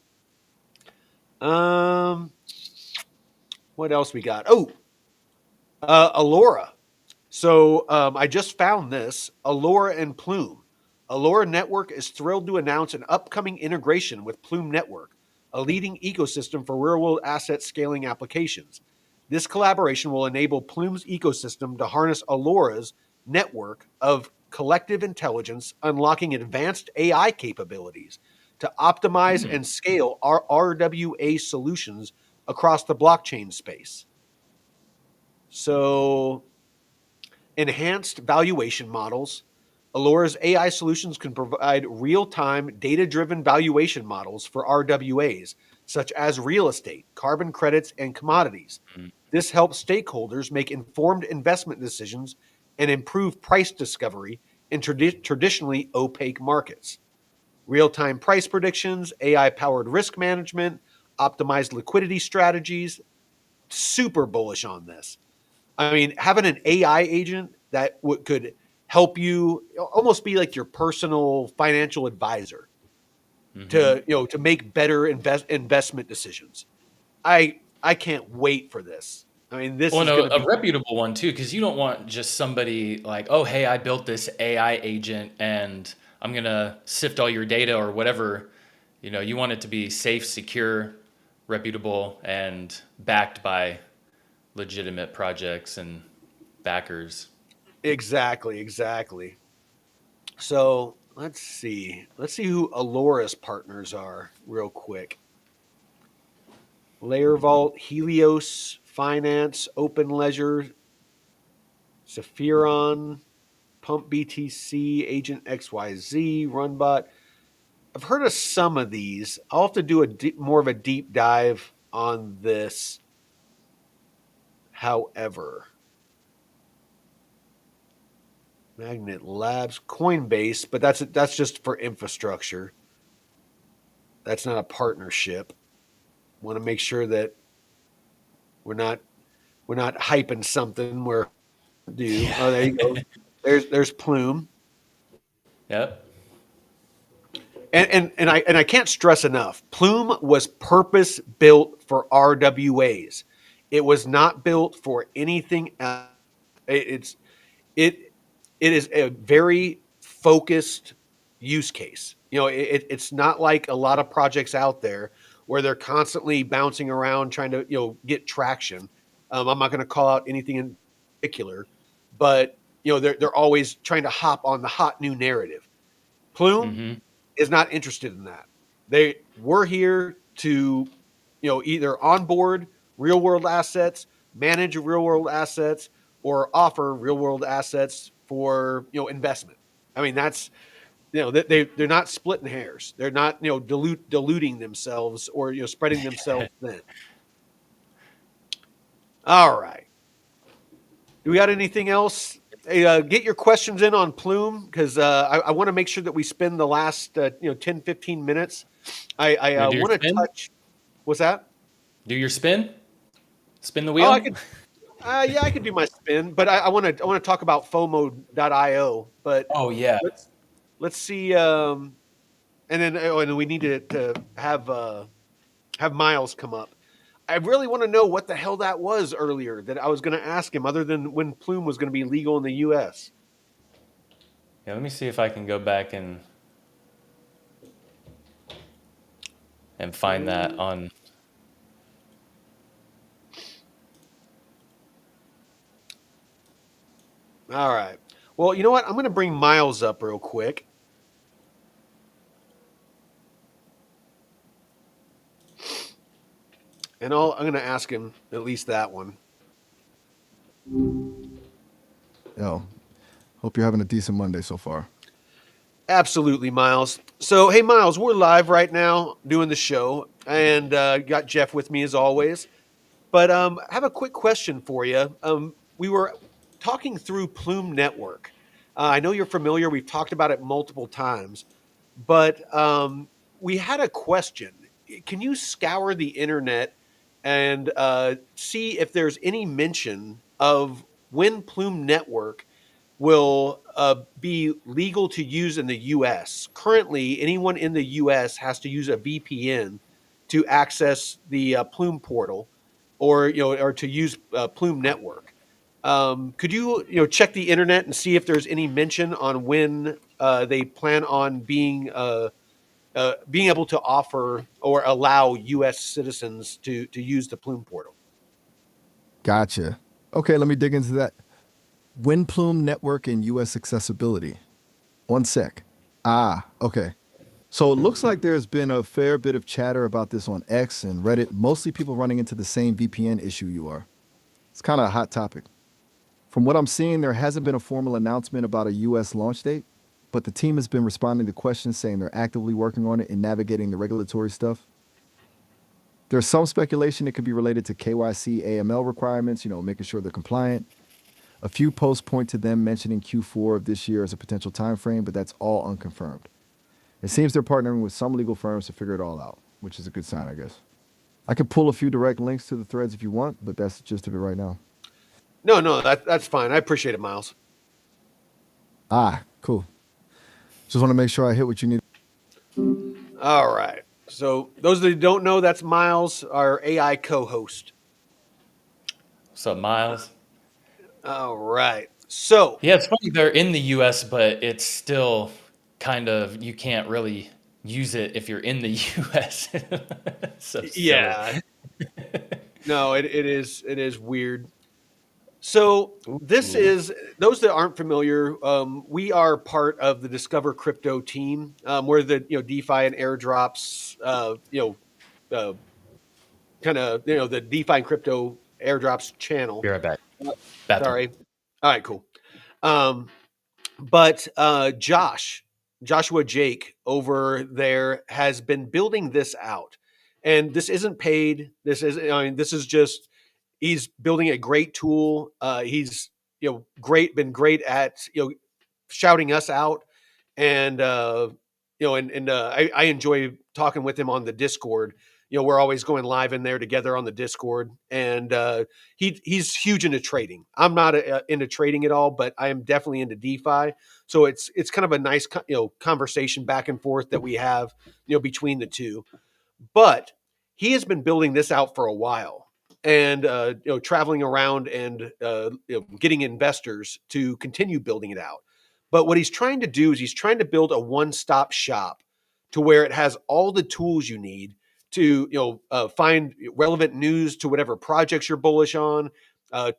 Speaker 1: Um, what else we got? Oh, Alora. So I just found this Alora and Plume. Alora Network is thrilled to announce an upcoming integration with Plume Network, a leading ecosystem for real world asset scaling applications. This collaboration will enable Plume's ecosystem to harness Alora's network of collective intelligence, unlocking advanced AI capabilities to optimize
Speaker 2: mm,
Speaker 1: and scale our RWA solutions across the blockchain space. So enhanced valuation models. Alora's AI solutions can provide real time, data driven valuation models for RWAs, such as real estate, carbon credits, and commodities.
Speaker 2: mm.
Speaker 1: This helps stakeholders make informed investment decisions and improve price discovery in traditionally opaque markets. Real time price predictions, AI powered risk management, optimized liquidity strategies. Super bullish on this. I mean, having an AI agent that could help you almost be like your personal financial advisor
Speaker 2: Hmm.
Speaker 1: to make better investment decisions. I can't wait for this. I mean, this
Speaker 2: Well,
Speaker 1: is
Speaker 2: no,
Speaker 1: going to
Speaker 2: a
Speaker 1: be
Speaker 2: reputable one too, because you don't want just somebody like, oh, hey, I built this AI agent and I'm gonna sift all your data or whatever. You want it to be safe, secure, reputable, and backed by legitimate projects and backers.
Speaker 1: exactly. So let's see. Let's see who Alora's partners are real quick. Layer Vault, Helios, Finance, Open Ledger, Sephiron, Pump BTC, Agent XYZ, Runbot. I've heard of some of these. I'll have to do more of a deep dive on this. However, Magnet Labs, Coinbase, but that's just for infrastructure. That's not a partnership. Want to make sure that we're not we're not hyping something where do.
Speaker 2: Yeah.
Speaker 1: Oh, there you go. There's Plume.
Speaker 2: Yep.
Speaker 1: And I can't stress enough. Plume was purpose built for RWAs. It was not built for anything else. It's it it is a very focused use case. It's not like a lot of projects out there where they're constantly bouncing around trying to get traction. I'm not going to call out anything in particular, but they're always trying to hop on the hot new narrative. Plume
Speaker 2: Hmm.
Speaker 1: is not interested in that. We're here to, either onboard real world assets, manage real world assets, or offer real world assets for investment. I mean, that's they're not splitting hairs. They're not diluting themselves or spreading themselves thin. All right. Do we got anything else? Hey, get your questions in on Plume because I want to make sure that we spend the last 10, 15 minutes.
Speaker 2: You
Speaker 1: I
Speaker 2: gonna do your
Speaker 1: want to
Speaker 2: spin?
Speaker 1: touch. What's that?
Speaker 2: Do your spin? Spin the
Speaker 1: Oh, I
Speaker 2: wheel?
Speaker 1: could. Yeah, I could do my spin, but I want to talk about FOMO.io. But
Speaker 2: Oh, yeah.
Speaker 1: let's let's see. And then we need to have Miles come up. I really want to know what the hell that was earlier that I was going to ask him, other than when Plume was going to be legal in the U.S.
Speaker 2: Yeah, let me see if I can go back and find that on.
Speaker 1: All right. Well, you know what? I'm going to bring Miles up real quick. And I'm going to ask him at least that one.
Speaker 3: Yo, hope you're having a decent Monday so far.
Speaker 1: Absolutely, Miles. So, hey, Miles, we're live right now doing the show, and got Jeff with me as always. But I have a quick question for you. We were talking through Plume Network. I know you're familiar. We've talked about it multiple times, but we had a question. Can you scour the internet and see if there's any mention of when Plume Network will be legal to use in the US? Currently, anyone in the US has to use a VPN to access the Plume portal, or or to use Plume Network. Could you check the internet and see if there's any mention on when they plan on being able to offer or allow U.S. citizens to use the Plume portal?
Speaker 3: Gotcha. Okay, let me dig into that. Wind Plume Network and US accessibility. One sec. Okay. So it looks like there's been a fair bit of chatter about this on X and Reddit, mostly people running into the same VPN issue you are. It's kind of a hot topic. From what I'm seeing, there hasn't been a formal announcement about a US launch date, but the team has been responding to questions saying they're actively working on it and navigating the regulatory stuff. There's some speculation it could be related to KYC AML requirements, making sure they're compliant. A few posts point to them mentioning Q4 of this year as a potential time frame, but that's all unconfirmed. It seems they're partnering with some legal firms to figure it all out, which is a good sign, I guess. I could pull a few direct links to the threads if you want, but that's the gist of it right now.
Speaker 1: No, no, that's fine. I appreciate it, Miles.
Speaker 3: Cool. Just want to make sure I hit what you need.
Speaker 1: All right. So those that don't know, that's Miles, our AI co-host.
Speaker 2: What's up, Miles?
Speaker 1: All right. So
Speaker 2: Yeah, it's funny they're in the US, but it's still kind of you can't really use it if you're in the US. So silly.
Speaker 1: yeah, no, it is weird. So this
Speaker 2: Ooh.
Speaker 1: is those that aren't familiar. We are part of the Discover Crypto team. We're the DeFi and airdrops. Uh, kind of the DeFi and crypto airdrops channel.
Speaker 2: Be right back.
Speaker 1: Uh,
Speaker 2: Bathroom.
Speaker 1: Sorry. All right, cool. Um, but Joshua Jake over there has been building this out, and this isn't paid. This is just he's building a great tool. He's been great at shouting us out, and I enjoy talking with him on the Discord. We're always going live in there together on the Discord, and he's huge into trading. I'm not into trading at all, but I am definitely into DeFi. So it's kind of a nice conversation back and forth that we have between the two. But he has been building this out for a while, and traveling around and getting investors to continue building it out. But what he's trying to do is he's trying to build a one-stop shop to where it has all the tools you need to find relevant news to whatever projects you're bullish on,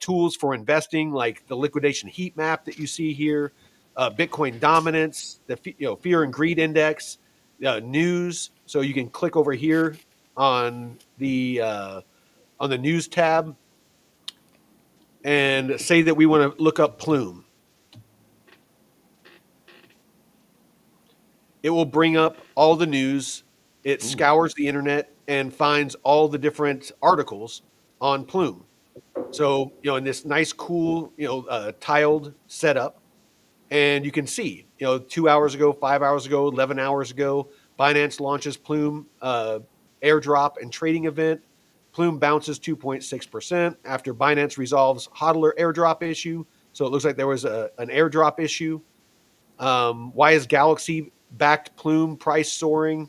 Speaker 1: tools for investing like the liquidation heat map that you see here, Bitcoin dominance, the fear and greed index, news. So you can click over here on the news tab and say that we want to look up Plume. It will bring up all the news. It scours the internet and finds all the different articles on Plume. So, in this nice, cool, tiled setup, and you can see, 2 hours ago, 5 hours ago, 11 hours ago, Binance launches Plume airdrop and trading event. Plume bounces 2.6% after Binance resolves hodler airdrop issue. So it looks like there was an airdrop issue. Why is Galaxy backed Plume price soaring?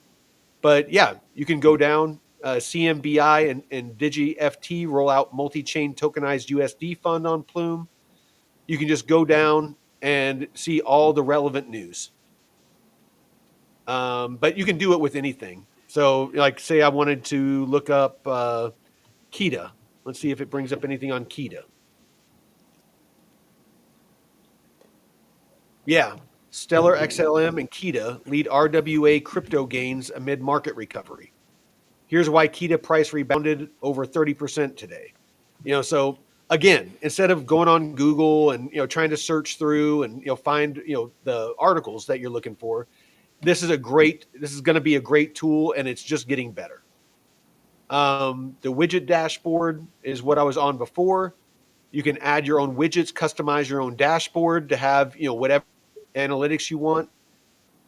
Speaker 1: But yeah, you can go down. CMBI and DigiFT roll out multi-chain tokenized USD fund on Plume. You can just go down and see all the relevant news. But you can do it with anything. So, like, say I wanted to look up Kita. Let's see if it brings up anything on Kita. Yeah, Stellar XLM and Kita lead RWA crypto gains amid market recovery. Here's why Kita price rebounded over 30% today. So again, instead of going on Google and trying to search through and find the articles that you're looking for, this is going to be a great tool, and it's just getting better. The widget dashboard is what I was on before. You can add your own widgets, customize your own dashboard to have whatever analytics you want.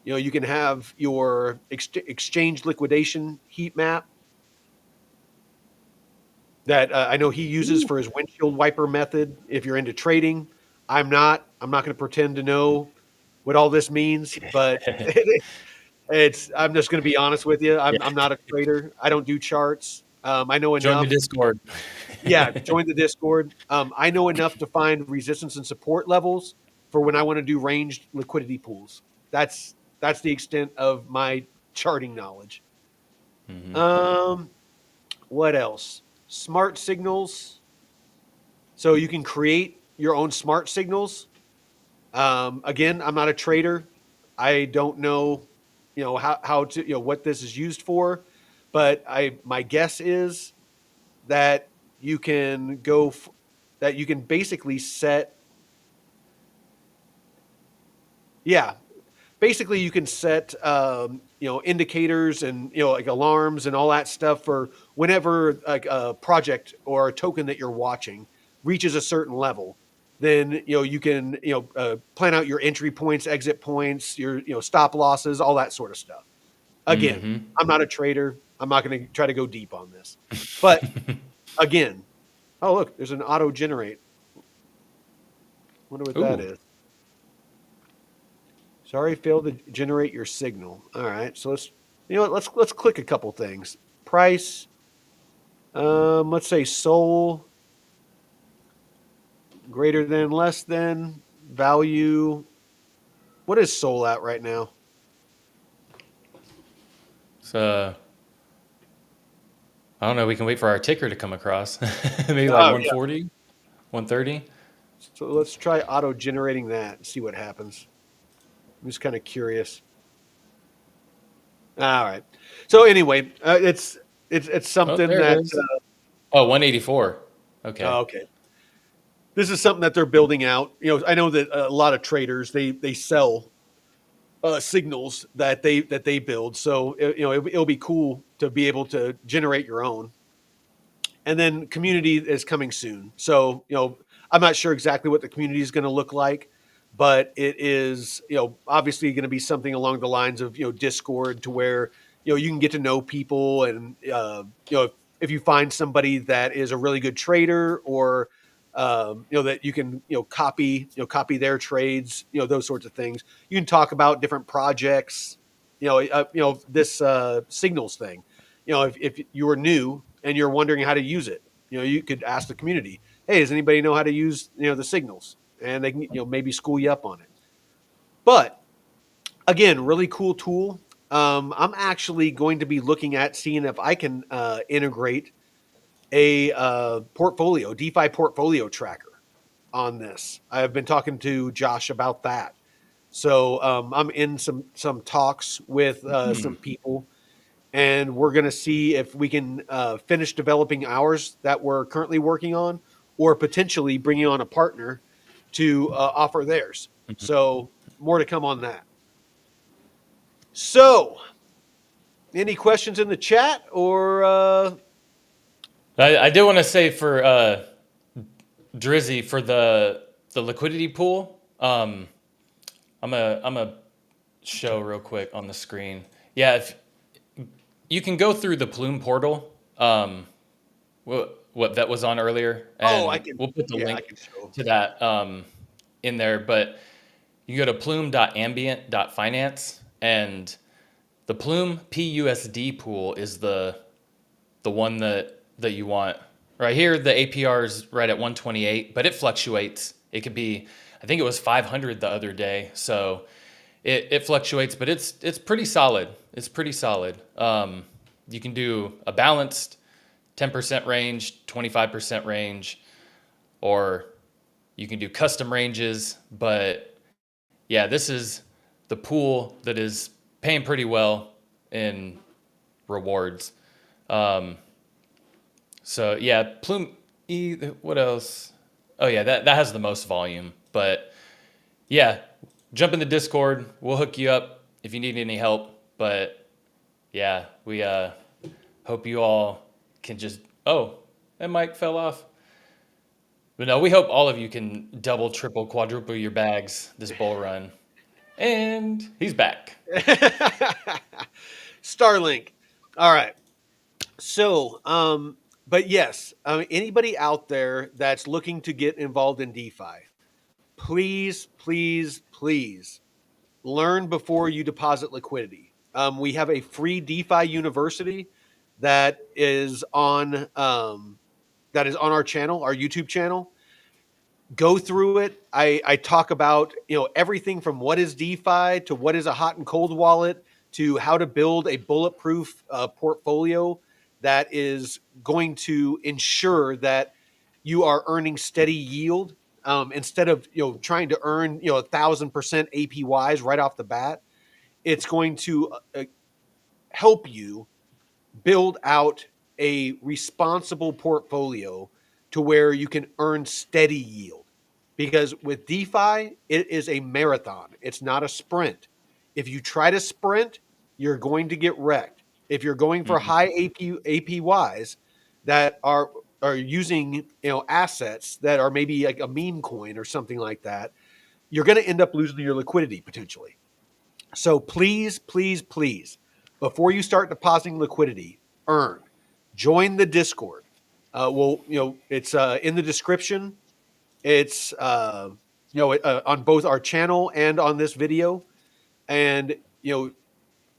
Speaker 1: You can have your exchange liquidation heat map that I know he uses for his windshield wiper method. If you're into trading, I'm not. I'm not going to pretend to know what all this means, but it's. I'm just going to be honest with you.
Speaker 2: Yeah.
Speaker 1: I'm not a trader. I don't do charts. I know
Speaker 2: Join the
Speaker 1: enough.
Speaker 2: Discord.
Speaker 1: Yeah, join the Discord. I know enough to find resistance and support levels for when I want to do ranged liquidity pools. That's the extent of my charting knowledge.
Speaker 2: Mm-hmm.
Speaker 1: What else? Smart signals. So you can create your own smart signals. Again, I'm not a trader. I don't know, how to, what this is used for, but my guess is that you can that you can basically set, yeah, basically you can set, indicators and, like alarms and all that stuff for whenever like a project or a token that you're watching reaches a certain level. Then, you can, plan out your entry points, exit points, your, stop losses, all that sort of stuff. Again,
Speaker 2: Mm-hmm.
Speaker 1: I'm not a trader. I'm not going to try to go deep on this, but again, oh, look, there's an auto generate. Wonder what that
Speaker 2: Ooh.
Speaker 1: is. Sorry, failed to generate your signal. All right, so let's click a couple things. Price. Let's say Sol greater than, less than, value. What is Sol at right now?
Speaker 2: So I don't know. We can wait for our ticker to come across. Maybe like
Speaker 1: Oh yeah.
Speaker 2: 140, 130.
Speaker 1: So let's try auto generating that and see what happens. I'm just kind of curious. All right. So anyway, it's
Speaker 2: Oh,
Speaker 1: something
Speaker 2: there it
Speaker 1: that.
Speaker 2: is. Oh, 184. Okay.
Speaker 1: Okay. This is something that they're building out. I know that a lot of traders they sell signals that they build. So it'll be cool to be able to generate your own. And then community is coming soon. So I'm not sure exactly what the community is going to look like, but it is obviously going to be something along the lines of Discord, to where you can get to know people, and if you find somebody that is a really good trader, or that you can copy their trades, those sorts of things. You can talk about different projects, this signals thing. If you were new and you're wondering how to use it, you could ask the community, hey, does anybody know how to use the signals? And they can maybe school you up on it. But again, really cool tool. I'm actually going to be looking at seeing if I can integrate a portfolio, DeFi portfolio tracker on this. I've been talking to Josh about that. So I'm in some talks with
Speaker 2: Hmm.
Speaker 1: some people, and we're going to see if we can finish developing ours that we're currently working on, or potentially bringing on a partner to offer theirs. So more to come on that. So, any questions in the chat, or
Speaker 2: I did want to say for Drizzy, for the liquidity pool. I'm a show real quick on the screen. Yeah, if you can go through the Plume portal, what that was on earlier,
Speaker 1: oh, I
Speaker 2: and
Speaker 1: can,
Speaker 2: we'll put the
Speaker 1: yeah, I
Speaker 2: link
Speaker 1: can show.
Speaker 2: to that in there. But you go to plume.ambient.finance, and the Plume PUSD pool is the one that you want. Right here, the APR is right at 128, but it fluctuates. It could be, I think it was 500 the other day. So it fluctuates, but it's pretty solid. It's pretty solid. You can do a balanced 10% range, 25% range, or you can do custom ranges. But yeah, this is the pool that is paying pretty well in rewards. So yeah, Plume. What else? Oh yeah, that has the most volume. But yeah, jump in the Discord. We'll hook you up if you need any help. But yeah, we hope you all can just. Oh, that mic fell off. But no, we hope all of you can double, triple, quadruple your bags this bull run. And he's back.
Speaker 1: Starlink. All right. So, but yes, anybody out there that's looking to get involved in DeFi, please, please, please learn before you deposit liquidity. We have a free DeFi university that is on our channel, our YouTube channel. Go through it. I talk about everything from what is DeFi to what is a hot and cold wallet to how to build a bulletproof portfolio that is going to ensure that you are earning steady yield instead of trying to earn 1,000% APYs right off the bat. It's going to help you build out a responsible portfolio to where you can earn steady yield. Because with DeFi, it is a marathon. It's not a sprint. If you try to sprint, you're going to get wrecked. If you're going for high APYs that are using assets that are maybe like a meme coin or something like that, you're going to end up losing your liquidity potentially. So please, please, please, before you start depositing liquidity, join the Discord. It's in the description. It's on both our channel and on this video, and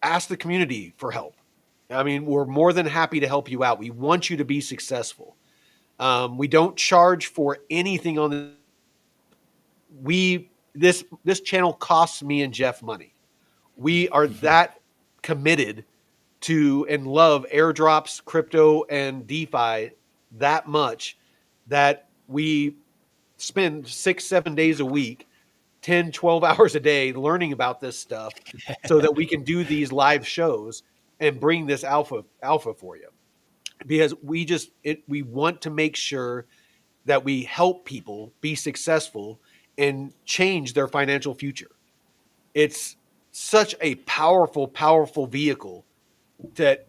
Speaker 1: ask the community for help. I mean, we're more than happy to help you out. We want you to be successful. We don't charge for anything on the. This channel costs me and Jeff money. We are that committed to and love airdrops, crypto, and DeFi that much that we spend 6-7 days a week, 10, 12 hours a day learning about this stuff so that we can do these live shows and bring this alpha for you. Because we want to make sure that we help people be successful and change their financial future. It's such a powerful, powerful vehicle that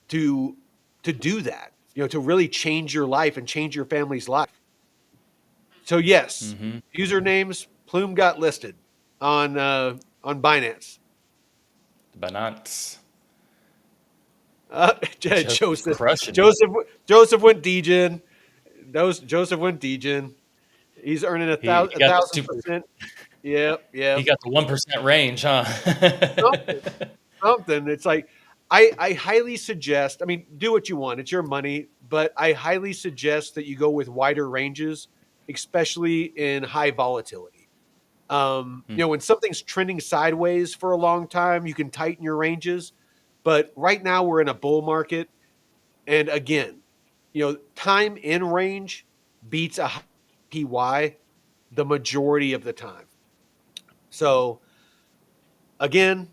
Speaker 1: to do that, to really change your life and change your family's life. So yes, usernames Plume got listed on Binance.
Speaker 2: Binance.
Speaker 1: Joseph
Speaker 2: Crushing
Speaker 1: Joseph went degen. Joseph went degen. He's earning a
Speaker 2: He
Speaker 1: thousand
Speaker 2: got the
Speaker 1: thousand
Speaker 2: super.
Speaker 1: percent. Yep,
Speaker 2: He
Speaker 1: yep.
Speaker 2: got the 1% range, huh?
Speaker 1: Something. It's like I highly suggest. I mean, do what you want. It's your money, but I highly suggest that you go with wider ranges, especially in high volatility. When something's trending sideways for a long time, you can tighten your ranges. But right now we're in a bull market, and again, time in range beats a high PY the majority of the time. So again,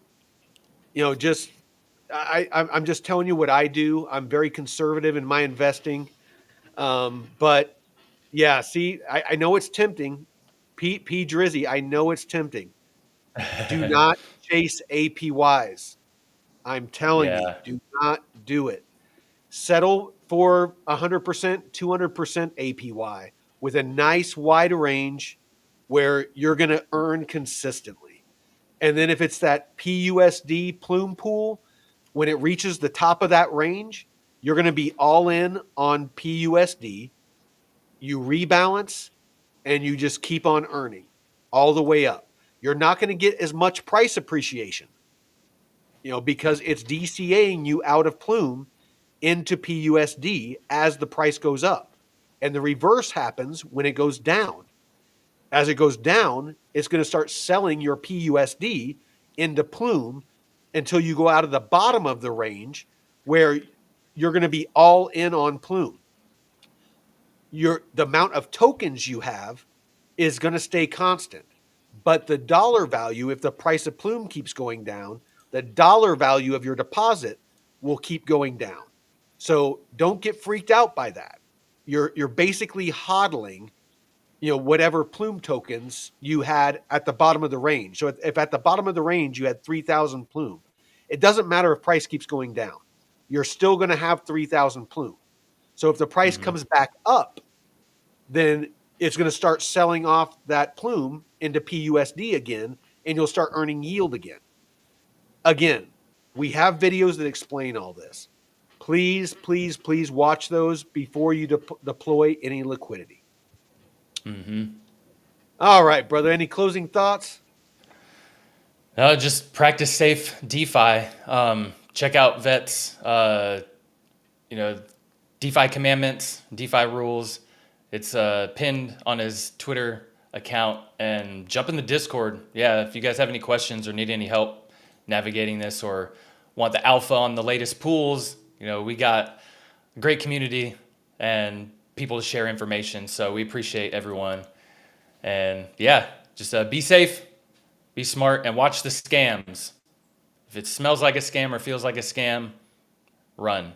Speaker 1: just I'm just telling you what I do. I'm very conservative in my investing, but yeah, see, I know it's tempting. P Drizzy, I know it's tempting. Do not chase APYs. I'm telling you,
Speaker 2: Yeah.
Speaker 1: do not do it. Settle for 100%, 200% APY with a nice wide range where you're going to earn consistently. And then if it's that PUSD plume pool, when it reaches the top of that range, you're going to be all in on PUSD. You rebalance and you just keep on earning all the way up. You're not going to get as much price appreciation, because it's DCAing you out of Plume into PUSD as the price goes up. And the reverse happens when it goes down. As it goes down, it's going to start selling your PUSD into Plume until you go out of the bottom of the range where you're going to be all in on Plume. The amount of tokens you have is going to stay constant. But the dollar value, if the price of Plume keeps going down, the dollar value of your deposit will keep going down. So don't get freaked out by that. You're basically hodling, whatever Plume tokens you had at the bottom of the range. So if at the bottom of the range you had 3,000 Plume, it doesn't matter if price keeps going down. You're still going to have 3,000 Plume. So if the price comes back up, then it's going to start selling off that Plume into PUSD again, and you'll start earning yield again. Again, we have videos that explain all this. Please, please, please watch those before you deploy any liquidity. All right, brother. Any closing thoughts?
Speaker 2: Just practice safe DeFi. Check out Vet's, DeFi commandments, DeFi rules. It's pinned on his Twitter account, and jump in the Discord. Yeah, if you guys have any questions or need any help navigating this or want the alpha on the latest pools, we got a great community and people to share information. So we appreciate everyone. And yeah, just be safe, be smart, and watch the scams. If it smells like a scam or feels like a scam, run.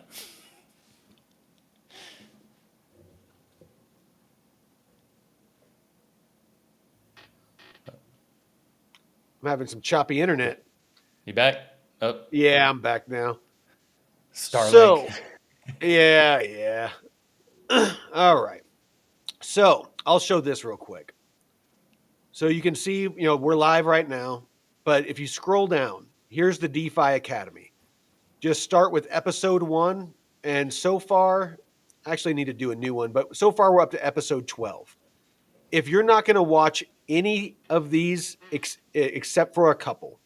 Speaker 1: I'm having some choppy internet.
Speaker 2: You back? Oh,
Speaker 1: Yeah, I'm back now.
Speaker 2: Starlink.
Speaker 1: So, yeah. All right. So I'll show this real quick. So you can see, we're live right now, but if you scroll down, here's the DeFi Academy. Just start with episode 1. And so far, I actually need to do a new one, but so far we're up to episode 12. If you're not going to watch any of these except for a couple,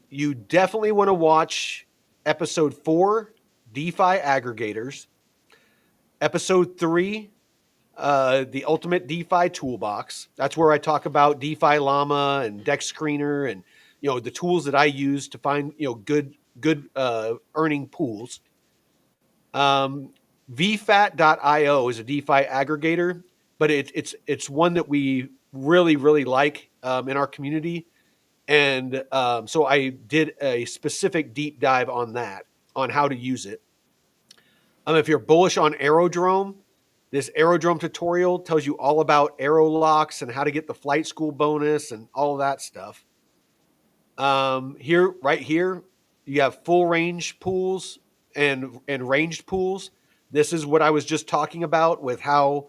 Speaker 1: you definitely want to watch episode 4, DeFi aggregators, episode 3, the ultimate DeFi toolbox. That's where I talk about DeFi Llama and Dex Screener and the tools that I use to find good earning pools. VFAT.io is a DeFi aggregator, but it's one that we really, really like in our community. And so I did a specific deep dive on that, on how to use it. If you're bullish on Aerodrome, this Aerodrome tutorial tells you all about aero locks and how to get the flight school bonus and all that stuff. Right here, you have full range pools and ranged pools. This is what I was just talking about with how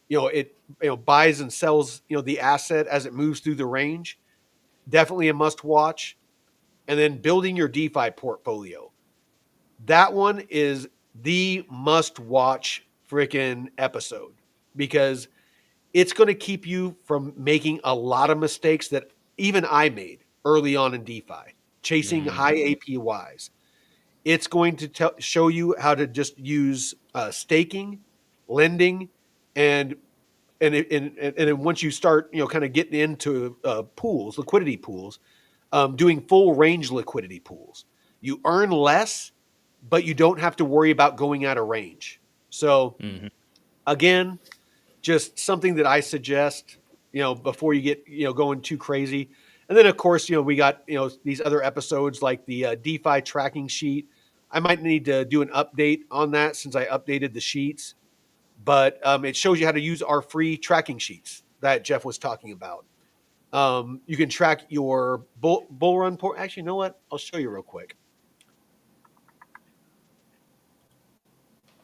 Speaker 1: it buys and sells the asset as it moves through the range. Definitely a must watch. And then building your DeFi portfolio. That one is the must watch freaking episode because it's going to keep you from making a lot of mistakes that even I made early on in DeFi, chasing high APYs. It's going to show you how to just use staking, lending, and then once you start, kind of getting into pools, liquidity pools, doing full range liquidity pools. You earn less, but you don't have to worry about going out of range. So, again, just something that I suggest, before you get, going too crazy. And then, of course, we got, these other episodes like the DeFi tracking sheet. I might need to do an update on that since I updated the sheets. But it shows you how to use our free tracking sheets that Jeff was talking about. You can track your bull run port. Actually, you know what? I'll show you real quick.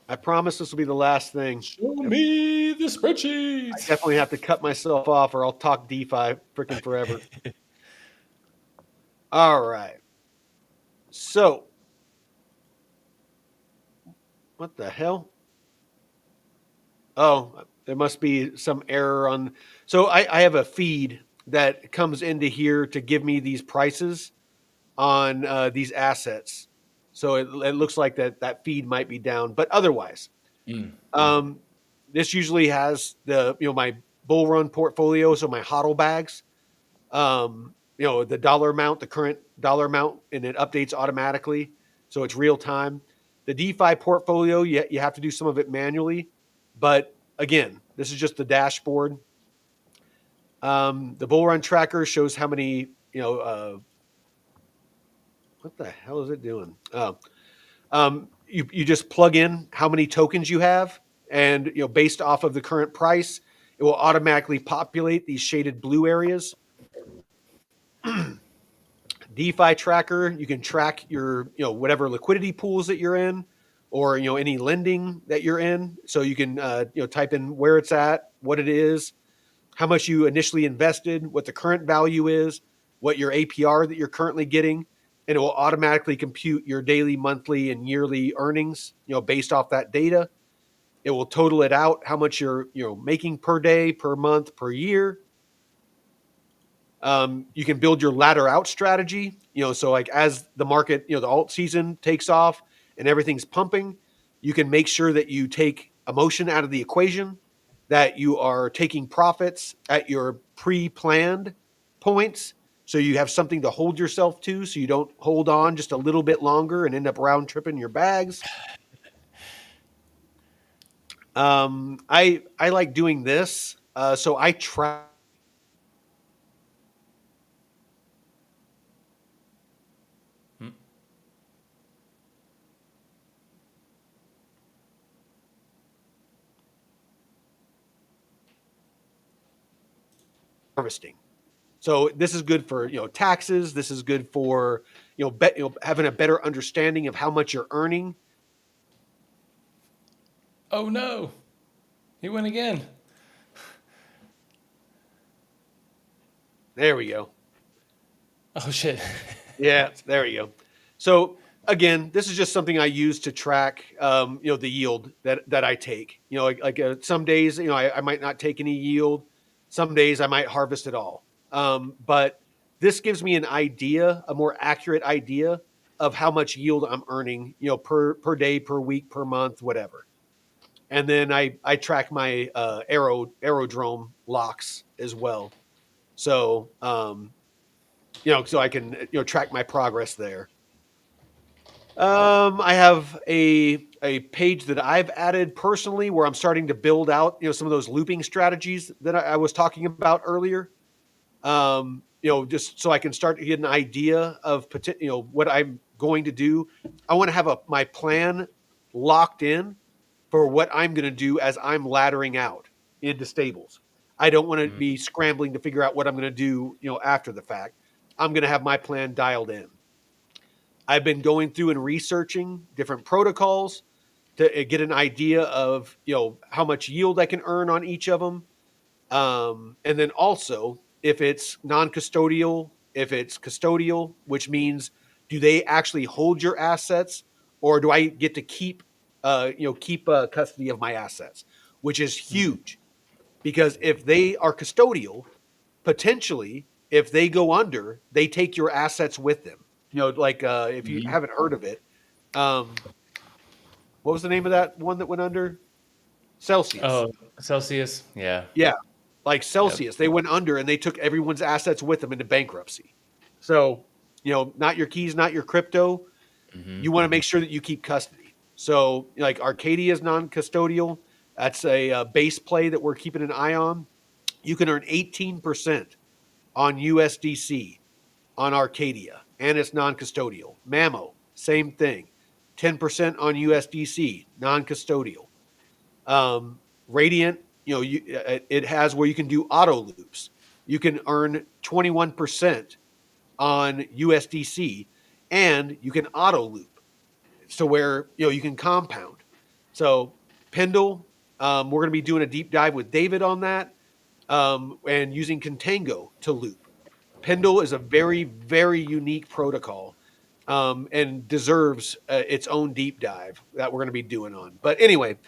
Speaker 1: I promise this will be the last thing.
Speaker 2: Show me the
Speaker 1: I
Speaker 2: spreadsheets.
Speaker 1: definitely have to cut myself off or I'll talk DeFi freaking forever. All right. So, what the hell? Oh, there must be some error on. So I have a feed that comes into here to give me these prices on these assets. So it looks like that feed might be down, but otherwise, this usually has the my bull run portfolio, so my HODL bags, the dollar amount, the current dollar amount, and it updates automatically, so it's real time. The DeFi portfolio, you have to do some of it manually, but again, this is just the dashboard. The bull run tracker shows how many what the hell is it doing? You just plug in how many tokens you have, and based off of the current price, it will automatically populate these shaded blue areas. DeFi tracker, you can track your whatever liquidity pools that you're in, or any lending that you're in. So you can type in where it's at, what it is, how much you initially invested, what the current value is, what your APR that you're currently getting, and it will automatically compute your daily, monthly, and yearly earnings, based off that data. It will total it out, how much you're making per day, per month, per year. You can build your ladder out strategy, so like as the market, the alt season takes off and everything's pumping, you can make sure that you take emotion out of the equation, that you are taking profits at your pre-planned points. So you have something to hold yourself to, so you don't hold on just a little bit longer and end up round tripping your bags. I like doing this. So I track
Speaker 2: Hmm.
Speaker 1: harvesting. So this is good for taxes. This is good for having a better understanding of how much you're earning.
Speaker 2: Oh no, he went again.
Speaker 1: There we go.
Speaker 2: Oh shit.
Speaker 1: Yeah, there we go. So again, this is just something I use to track the yield that I take. Some days I might not take any yield. Some days I might harvest it all. But this gives me an idea, a more accurate idea of how much yield I'm earning, per day, per week, per month, whatever. And then I track my aerodrome locks as well. So so I can track my progress there. I have a page that I've added personally where I'm starting to build out some of those looping strategies that I was talking about earlier. Just so I can start to get an idea of what I'm going to do. I want to have my plan locked in for what I'm going to do as I'm laddering out into stables. I don't want to
Speaker 2: Mm.
Speaker 1: be scrambling to figure out what I'm going to do, after the fact. I'm going to have my plan dialed in. I've been going through and researching different protocols to get an idea of, how much yield I can earn on each of them. And then also, if it's non-custodial, if it's custodial, which means do they actually hold your assets, or do I get to keep custody of my assets, which is
Speaker 2: Mm.
Speaker 1: huge because if they are custodial, potentially if they go under, they take your assets with them. Like if you
Speaker 2: Mhm.
Speaker 1: haven't heard of it, um, what was the name of that one that went under? Celsius.
Speaker 2: Oh, Celsius. Yeah.
Speaker 1: Yeah, like
Speaker 2: Yep.
Speaker 1: Celsius, they went under and they took everyone's assets with them into bankruptcy. So, not your keys, not your crypto.
Speaker 2: Hmm.
Speaker 1: You want to make sure that you keep custody. So, like Arcadia is non-custodial. That's a base play that we're keeping an eye on. You can earn 18% on USDC on Arcadia, and it's non-custodial. Mamo, same thing, 10% on USDC, non-custodial. Radiant, it has where you can do auto loops. You can earn 21% on USDC, and you can auto loop. So where you can compound. So Pendle, we're going to be doing a deep dive with David on that, and using Contango to loop. Pendle is a very, very unique protocol, and deserves its own deep dive that we're going to be doing on. But anyway,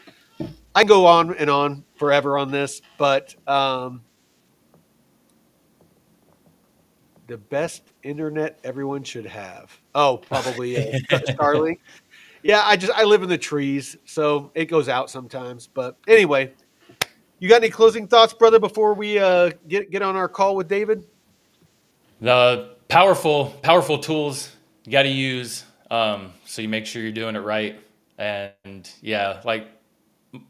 Speaker 1: I can go on and on forever on this, but the best internet everyone should have. Oh, probably Starlink. Yeah, I live in the trees, so it goes out sometimes. But anyway, you got any closing thoughts, brother, before we get on our call with David?
Speaker 2: The powerful tools you got to use, so you make sure you're doing it right. And yeah, like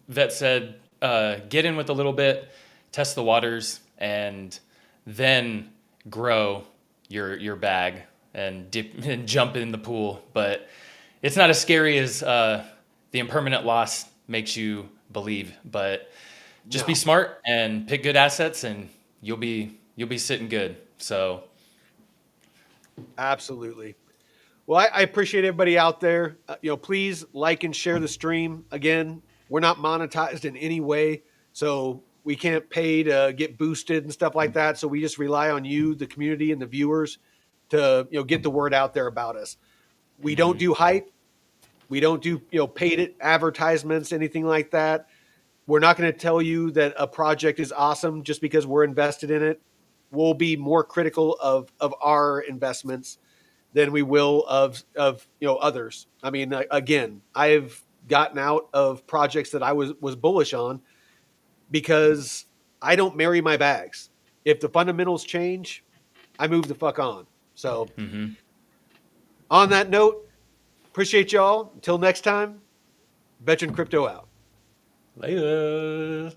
Speaker 2: Vet said, get in with a little bit, test the waters, and then grow your bag and dip and jump in the pool. But it's not as scary as the impermanent loss makes you believe, but just be
Speaker 1: No,
Speaker 2: smart and pick good assets and you'll be sitting good. So
Speaker 1: absolutely. Well, I appreciate everybody out there. Please like and share the stream. Again, we're not monetized in any way, so we can't pay to get boosted and stuff like that. So we just rely on you, the community, and the viewers to get the word out there about us. We don't do hype. We don't do paid advertisements, anything like that. We're not going to tell you that a project is awesome just because we're invested in it. We'll be more critical of our investments than we will of others. I mean, again, I've gotten out of projects that I was bullish on because I don't marry my bags. If the fundamentals change, I move the fuck on. So, on that note, appreciate y'all. Until next time, Veteran Crypto out.
Speaker 2: later.